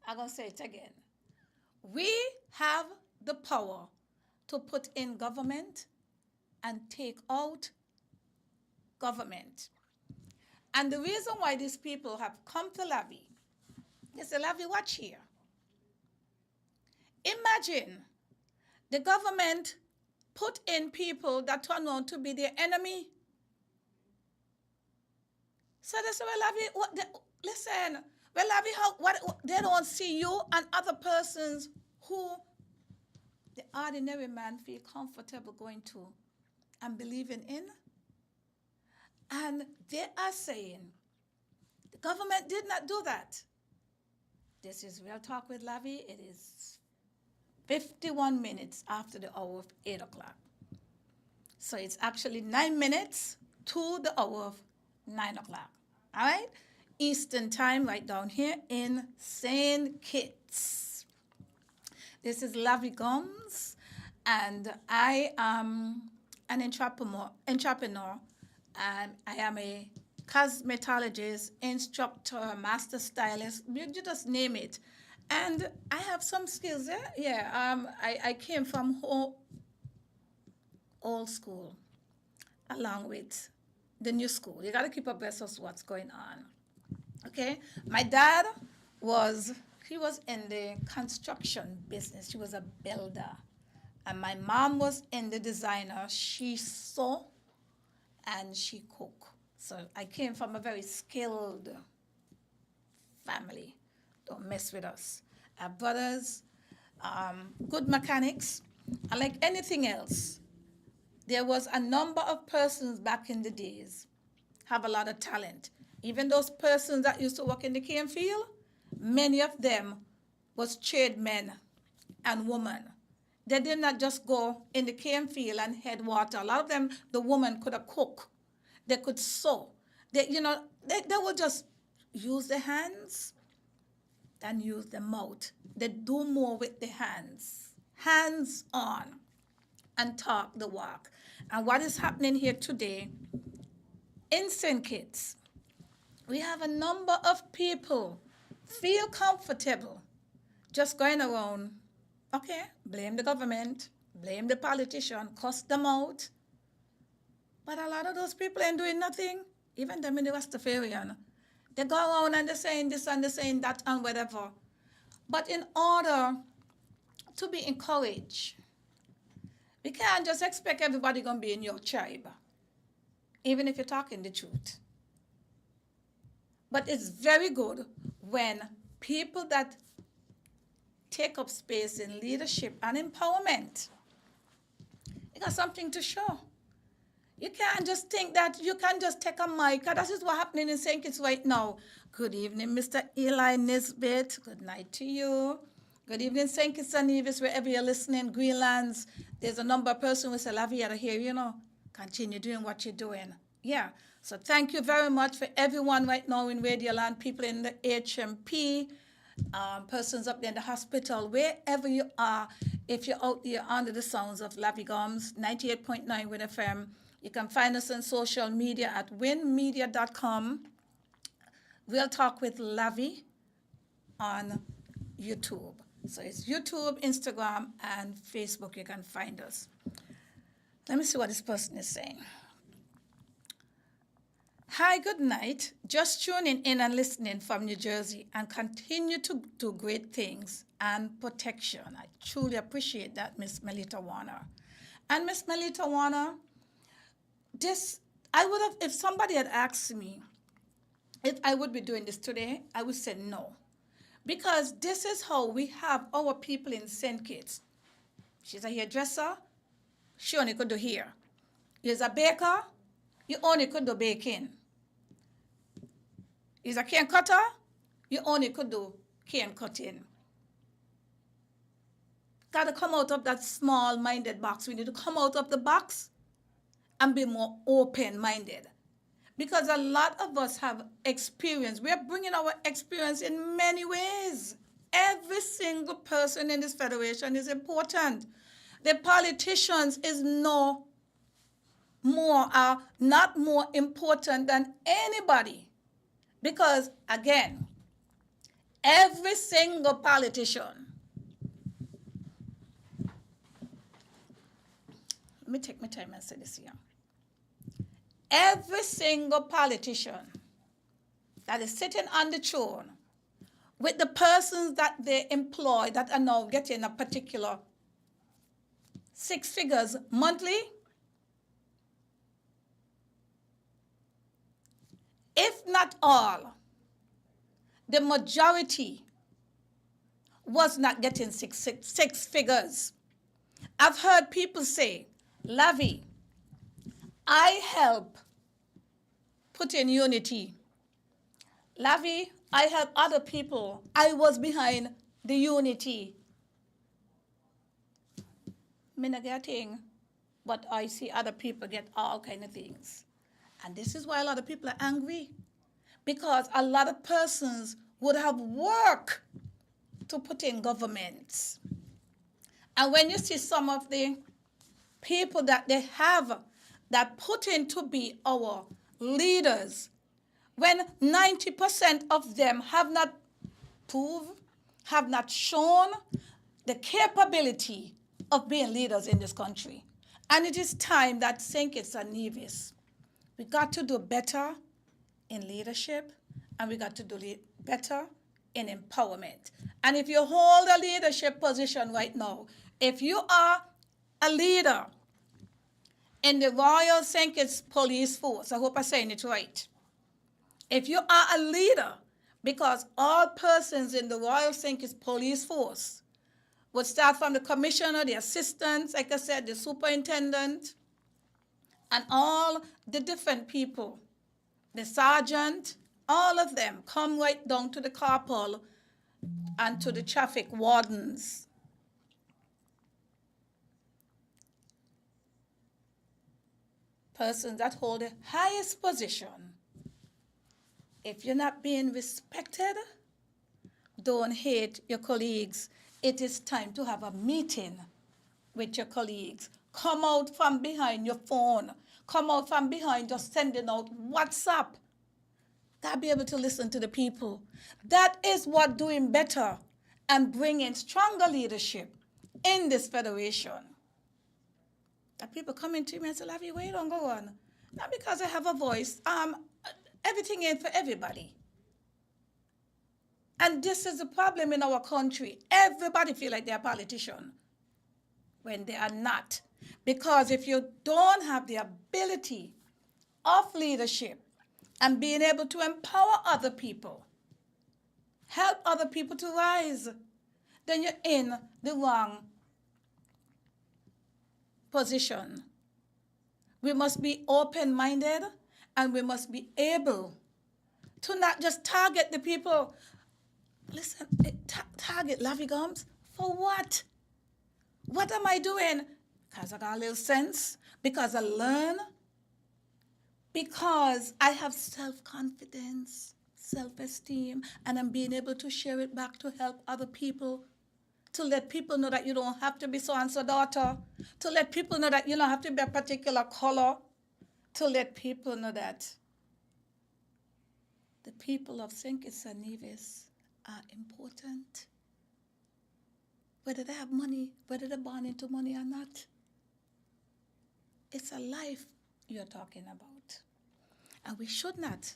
I'm going to say it again. We have the power to put in government and take out government. And the reason why these people have come to Lavi, they say, Lavi, watch here. Imagine the government put in people that turn out to be their enemy. So they say, well, Lavi, listen, well, Lavi, they don't see you and other persons who the ordinary man feel comfortable going to and believing in. And they are saying, the government did not do that. This is Real Talk with Lavi. It is 51 minutes after the hour of 8 o'clock. So it's actually 9 minutes to the hour of 9 o'clock. All right? Eastern time, right down here in St. Kitts. This is Lavi Gumbs, and I am an entrepreneur, and I am a cosmetologist, instructor, master stylist, you just name it. And I have some skills there. Yeah, I came from old school along with the new school. You got to keep abreast of what's going on. Okay? My dad was in the construction business. She was a builder. And my mom was in the designer. She sew and she cook. So I came from a very skilled family. Don't mess with us. Our brothers, good mechanics, and like anything else, there was a number of persons back in the days have a lot of talent. Even those persons that used to work in the cane field, many of them was tradesmen and women. They did not just go in the cane field and head water. A lot of them, the woman could have cooked. They could sew. They would just use their hands than use the mouth. They do more with the hands. Hands on and talk the walk. And what is happening here today in St. Kitts, we have a number of people feel comfortable just going around, okay, blame the government, blame the politician, cuss them out. But a lot of those people ain't doing nothing, even them in the Rastafarian. They go around and they're saying this and they're saying that and whatever. But in order to be encouraged, we can't just expect everybody going to be in your tribe, even if you're talking the truth. But it's very good when people that take up space in leadership and empowerment, you got something to show. You can't just think that you can just take a mic. That is what's happening in St. Kitts right now. Good evening, Mr. Eli Nisbet. Good night to you. Good evening, St. Kitts and Nevis, wherever you're listening, Greenlands. There's a number of persons who say, Lavi, you're here, continue doing what you're doing. Yeah. So thank you very much for everyone right now in Radio Land, people in the HMP, persons up there in the hospital, wherever you are. If you're out there under the sounds of Lavi Gumbs, 98.9 winnfm. You can find us on social media at winmedia.com. Real Talk with Lavi on YouTube. So it's YouTube, Instagram, and Facebook. You can find us. Let me see what this person is saying. Hi, good night. Just tuning in and listening from New Jersey and continue to do great things and protection. I truly appreciate that, Miss Melita Warner. And Miss Melita Warner, I would have, if somebody had asked me if I would be doing this today, I would say no. Because this is how we have our people in St. Kitts. She's a hairdresser, she only could do hair. He's a baker, you only could do baking. He's a cane cutter, you only could do cane cutting. Got to come out of that small-minded box. We need to come out of the box and be more open-minded. Because a lot of us have experience. We are bringing our experience in many ways. Every single person in this federation is important. The politicians is not more important than anybody. Because, again, every single politician, let me take my time and say this here. Every single politician that is sitting on the throne with the persons that they employ that are now getting a particular 6 figures monthly, if not all, the majority was not getting six figures. I've heard people say, Lavi, I help put in unity. Lavi, I help other people. I was behind the unity. Me not getting, but I see other people get all kind of things. And this is why a lot of people are angry. Because a lot of persons would have work to put in governments. And when you see some of the people that they have that put in to be our leaders, when 90% of them have not proved, have not shown the capability of being leaders in this country. And it is time that St. Kitts and Nevis, we got to do better in leadership, and we got to do better in empowerment. And if you hold a leadership position right now, if you are a leader in the Royal St. Kitts Police Force, I hope I'm saying it right. If you are a leader, because all persons in the Royal St. Kitts Police Force would start from the commissioner, the assistants, like I said, the superintendent, and all the different people, the sergeant, all of them come right down to the corporal and to the traffic wardens. Persons that hold the highest position. If you're not being respected, don't hate your colleagues. It is time to have a meeting with your colleagues. Come out from behind your phone. Come out from behind just sending out WhatsApp. Gotta be able to listen to the people. That is what doing better and bringing stronger leadership in this federation. That people come to me and say, Lavi, why you don't go on? Not because I have a voice. Everything ain't for everybody. And this is the problem in our country. Everybody feel like they're a politician when they are not. Because if you don't have the ability of leadership and being able to empower other people, help other people to rise, then you're in the wrong position. We must be open-minded, and we must be able to not just target the people. Listen, target Lavi Gumbs for what? What am I doing? Because I got a little sense, because I learn, because I have self-confidence, self-esteem, and I'm being able to share it back to help other people, to let people know that you don't have to be so-and-so daughter, to let people know that you don't have to be a particular color, to let people know that The people of St. Kitts and Nevis are important. Whether they have money, whether they're born into money or not, it's a life you're talking about. And we should not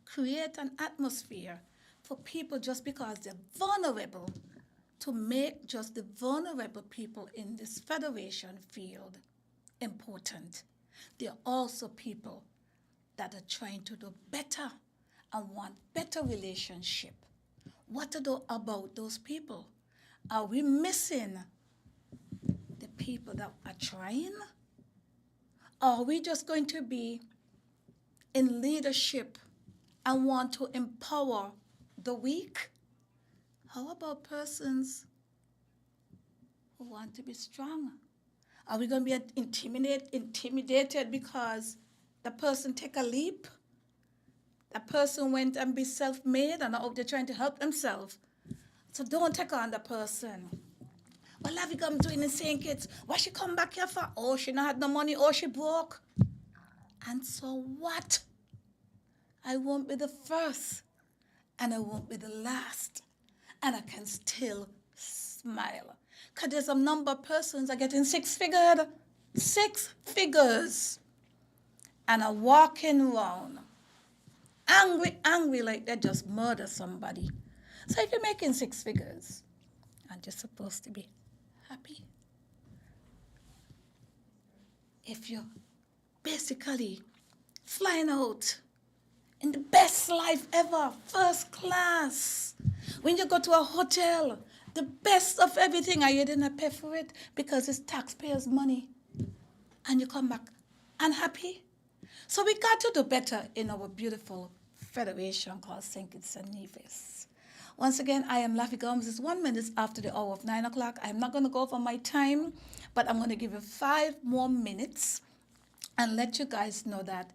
create an atmosphere for people just because they're vulnerable to make just the vulnerable people in this federation field important. There are also people that are trying to do better and want better relationship. What to do about those people? Are we missing the people that are trying? Or are we just going to be in leadership and want to empower the weak? How about persons who want to be strong? Are we going to be intimidated because the person take a leap? The person went and be self-made and now they're trying to help themselves. So don't take on the person. What Lavi Gumbs doing in St. Kitts? Why she come back here for? Oh, she not had no money. Oh, she broke. And so what? I won't be the first and I won't be the last. And I can still smile. Because there's a number of persons are getting six figures, and are walking around angry like they just murdered somebody. So if you're making six figures, aren't you supposed to be happy? If you're basically flying out in the best life ever, first class, when you go to a hotel, the best of everything, and you didn't pay for it because it's taxpayers' money, and you come back unhappy. So we got to do better in our beautiful federation called St. Kitts and Nevis. Once again, I am Lavi Gumbs. It's 1 minute after the hour of 9 o'clock. I'm not going to go over my time, but I'm going to give you 5 more minutes and let you guys know that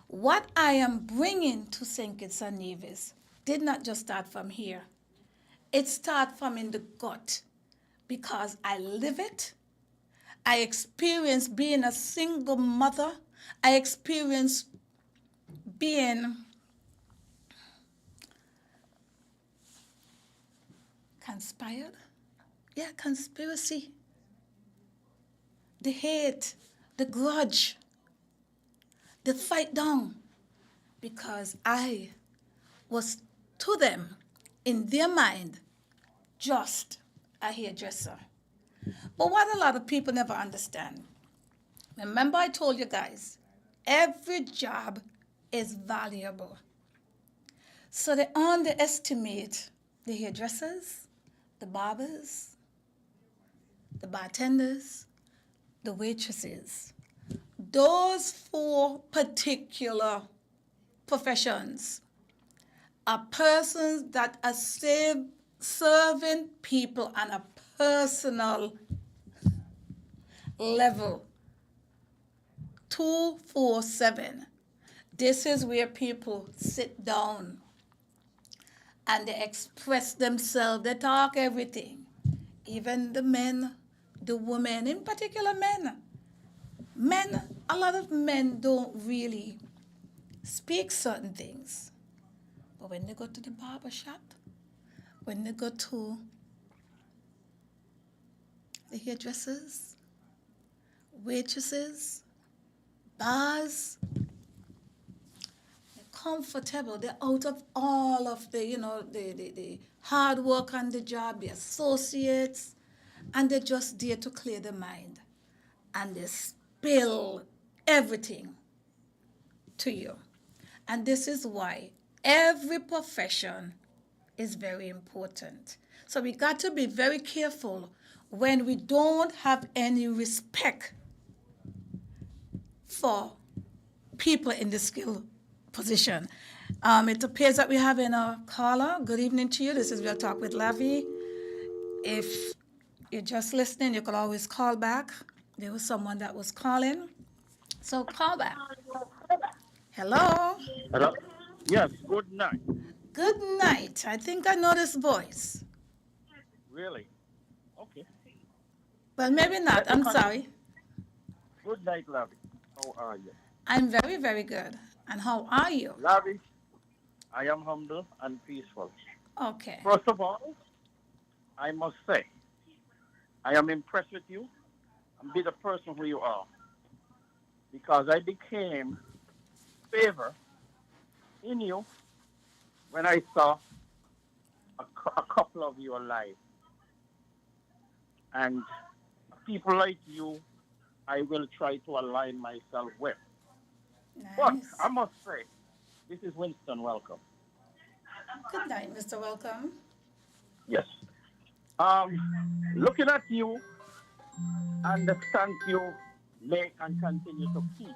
what I am bringing to St. Kitts and Nevis did not just start from here. It started from in the gut because I live it. I experienced being a single mother. I experienced being conspired. Yeah, conspiracy. The hate, the grudge, the fight down. Because I was to them, in their mind, just a hairdresser. But what a lot of people never understand, remember I told you guys, every job is valuable. So they underestimate the hairdressers, the barbers, the bartenders, the waitresses. Those 4 particular professions are persons that are serving people on a personal level. 24/7. This is where people sit down and they express themselves. They talk everything. Even the men, the women, in particular men. Men, a lot of men don't really speak certain things. But when they go to the barber shop, when they go to the hairdressers, waitresses, bars, they're comfortable. They're out of all of the, the hard work on the job, the associates, and they're just there to clear the mind. And they spill everything to you. And this is why every profession is very important. So we got to be very careful when we don't have any respect for people in the skill position. It appears that we have a caller. Good evening to you. This is Real Talk with Lavi. If you're just listening, you can always call back. There was someone that was calling. So call back. Hello? Hello? Yes, good night. Good night. I think I know this voice. Really? Okay. But maybe not. I'm sorry. Good night, Lavi. How are you? I'm very, very good. And how are you? Lavi, I am humble and peaceful. Okay. First of all, I must say, I am impressed with you and be the person who you are because I became favor in you when I saw a couple of you alive. And people like you, I will try to align myself with. But I Nice. must say, this is Winston. Welcome. Good night, Mr. Welcome. Yes. Um, Looking at you and the stance you make and continue to keep,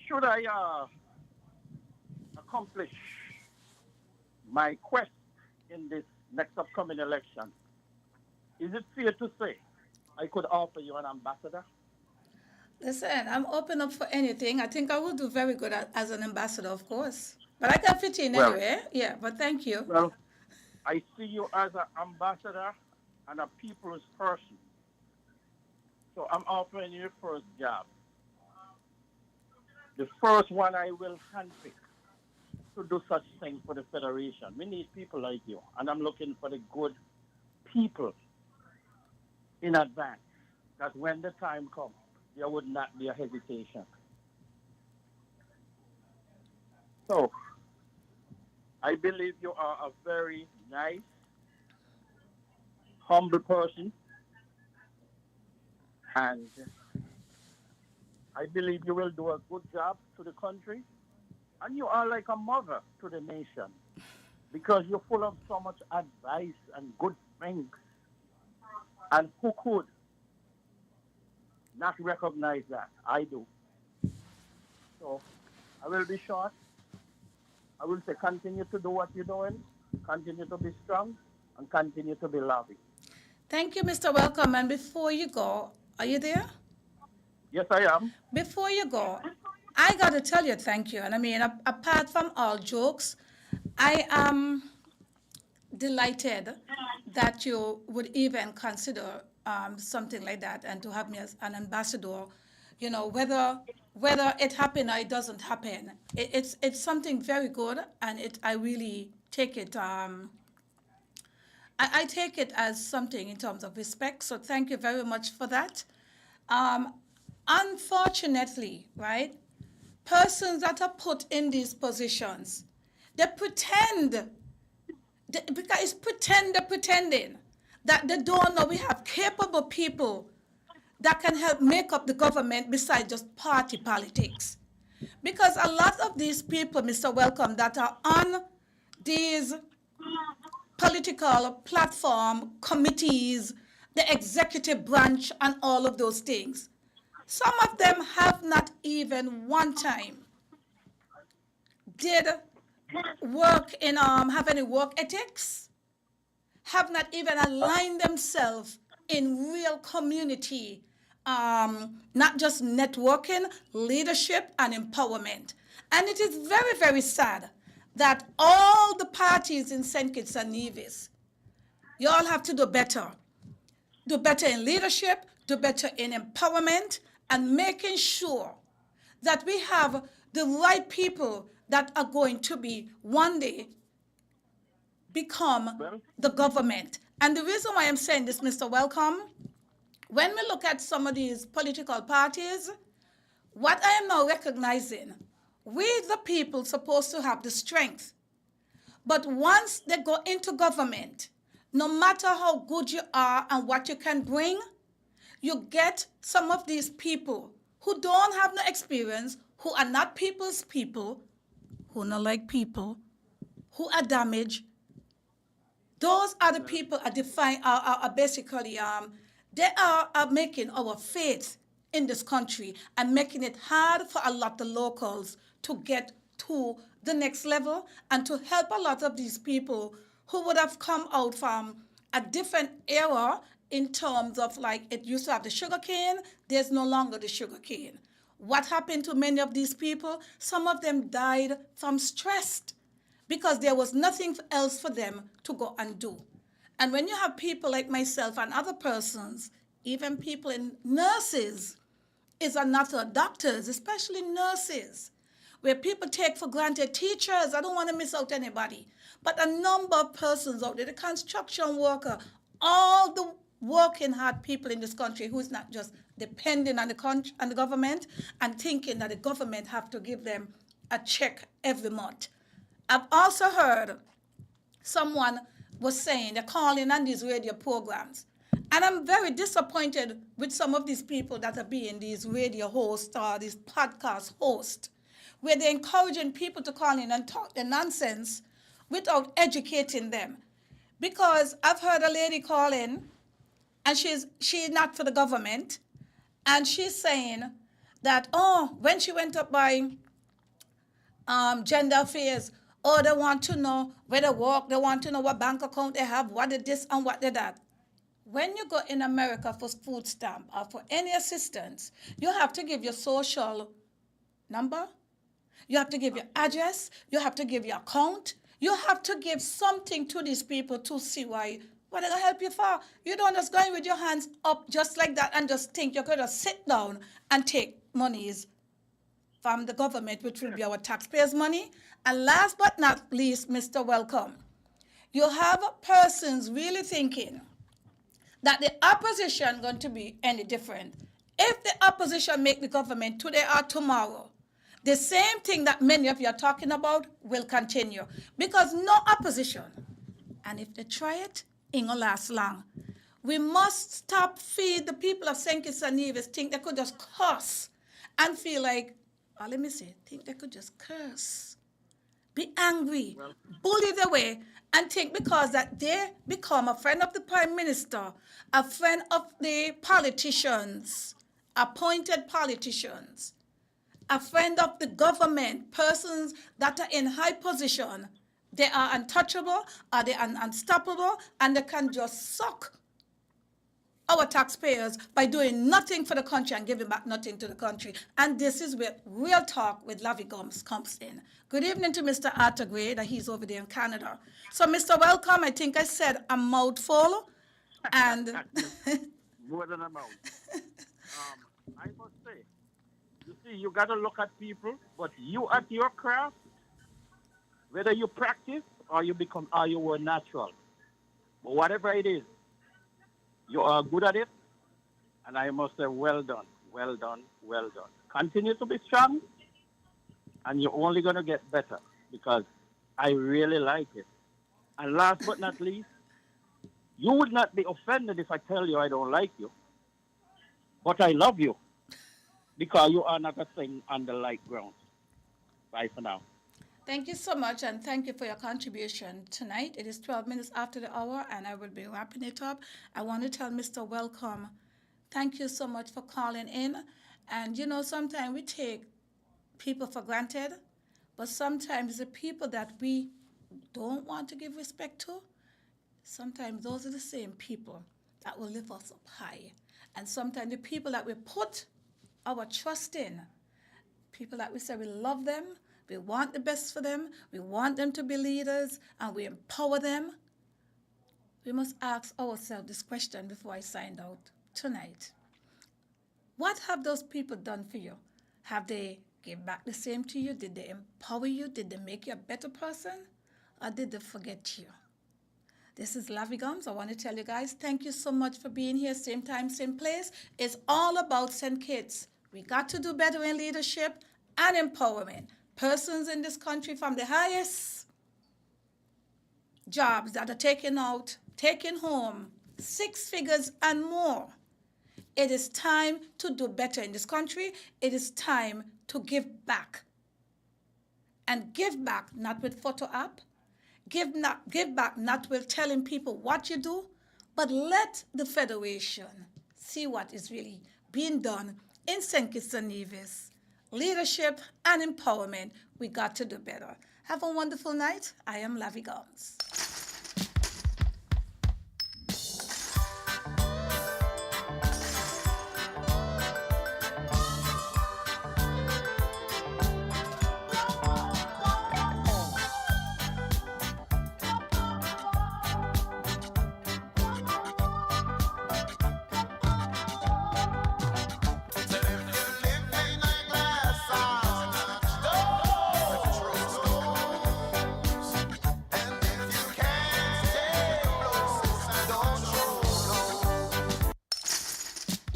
should I accomplish my quest in this next upcoming election, is it fair to say I could offer you an ambassador? Listen, I'm open up for anything. I think I will do very good as an ambassador, of course. But I can fit in Well, anyway. Yeah, but thank you. well, I see you as an ambassador and a people's person. So I'm offering you the first job. The first one I will handpick to do such things for the Federation. We need people like you. And I'm looking for the good people in advance. That when the time comes, there would not be a hesitation. So I believe you are a very nice, humble person. And I believe you will do a good job to the country. And you are like a mother to the nation because you're full of so much advice and good things. And who could not recognize that? I do. So I will be short. I will say continue to do what you're doing, continue to be strong, and continue to be loving. Thank you, Mr. Welcome. And before you go, are you there? Yes, I am. Before you go, I got to tell you thank you. And I mean, apart from all jokes, I am delighted that you would even consider something like that and to have me as an ambassador. You know, whether it happen or it doesn't happen, it's something very good, and I really take it. I take it as something in terms of respect. So thank you very much for that. Um, Unfortunately, right, persons that are put in these positions, they pretend, because it's they're pretending that they don't know we have capable people that can help make up the government besides just party politics. Because a lot of these people, Mr. Welcome, that are on these political platform committees, the executive branch, and all of those things, some of them have not even one time did work in have any work ethics, have not even aligned themselves in real community, not just networking, leadership, and empowerment. And it is very, very sad that all the parties in St. Kitts and Nevis, you all have to do better in leadership, do better in empowerment, and making sure that we have the right people that are going to be one day become Well, the government. And the reason why I'm saying this, Mr. Welcome, when we look at some of these political parties, what I am now recognizing, we the people supposed to have the strength. But once they go into government, no matter how good you are and what you can bring, you get some of these people who don't have no experience, who are not people's people, who not like people, who are damaged. Those are the people are basically they are making our faith in this country and making it hard for a lot of locals to get to the next level and to help a lot of these people who would have come out from a different era in terms of, like, it used to have the sugar cane, there's no longer the sugar cane. What happened to many of these people? Some of them died from stress because there was nothing else for them to go and do. And when you have people like myself and other persons, even people in nurses, is not doctors, especially nurses. where people take for granted teachers. I don't want to miss out anybody. But a number of persons out there, the construction worker, all the working hard people in this country who's not just depending on the government and thinking that the government have to give them a check every month. I've also heard someone was saying they're calling on these radio programs. And I'm very disappointed with some of these people that are being these radio hosts or these podcast hosts, where they're encouraging people to call in and talk their nonsense without educating them. Because I've heard a lady call in, and she's not for the government, and she's saying that, when she went up by gender affairs, they want to know where they work, they want to know what bank account they have, what did this and what did that. When you go in America for food stamp or for any assistance, you have to give your social number, you have to give your address, you have to give your account, you have to give something to these people to see what they're going to help you for. You don't just go in with your hands up just like that and just think you're going to sit down and take monies from the government, which will be our taxpayers' money. And last but not least, Mr. Welcome, you have persons really thinking that the opposition going to be any different. If the opposition make the government today or tomorrow, the same thing that many of you are talking about will continue. Because no opposition. And if they try it, it won't last long. We must stop feed the people of St. Kitts and Nevis think they could just curse and feel like, think they could just curse, be angry, bully their way, and think because that they become a friend of the Prime Minister, a friend of the politicians, appointed politicians, a friend of the government, persons that are in high position, they are untouchable, or they are unstoppable, and they can just suck our taxpayers by doing nothing for the country and giving back nothing to the country. And this is where Real Talk with Lavi Gumbs comes in. Good evening to Mr. Arthur Gray, that he's over there in Canada. So, Mr. Welcome, I think I said a mouthful, and more than a mouth. I must say, you see, you got to look at people, but you at your craft, whether you practice or you were natural, but whatever it is, you are good at it, and I must say, well done, well done, well done. Continue to be strong, and you're only going to get better because I really like it. And last but not least, you would not be offended if I tell you I don't like you, but I love you because you are not a thing on the light ground. Bye for now. Thank you so much, and thank you for your contribution tonight. It is 12 minutes after the hour, and I will be wrapping it up. I want to tell Mr. Welcome, thank you so much for calling in. And, sometimes we take people for granted, but sometimes the people that we don't want to give respect to, sometimes those are the same people that will lift us up high. And sometimes the people that we put our trust in, people that we say we love them, we want the best for them, we want them to be leaders, and we empower them. We must ask ourselves this question before I sign out tonight. What have those people done for you? Have they given back the same to you? Did they empower you? Did they make you a better person? Or did they forget you? This is Lavi Gumbs. I want to tell you guys, thank you so much for being here. Same time, same place. It's all about St. Kitts. We got to do better in leadership and empowerment. Persons in this country from the highest jobs that are taking home 6 figures and more. It is time to do better in this country. It is time to give back. And give back not with photo app. Give back not with telling people what you do, but let the Federation see what is really being done in St. Kitts and Nevis. Leadership and empowerment, we got to do better. Have a wonderful night. I am Lavi Gumbs.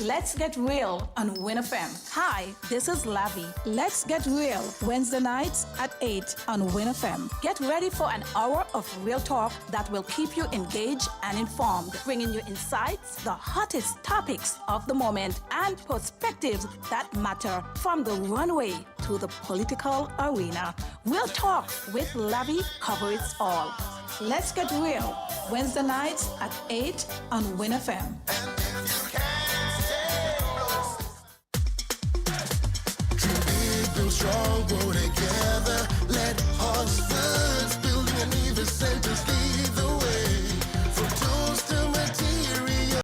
Let's Get Real on winnfm. Hi, this is Lavi. Let's Get Real Wednesday nights at 8 on winnfm. Get ready for an hour of real talk that will keep you engaged and informed, bringing you insights, the hottest topics of the moment, and perspectives that matter from the runway to the political arena. Real Talk with Lavi covers all. Let's Get Real Wednesday nights at 8 on winnfm.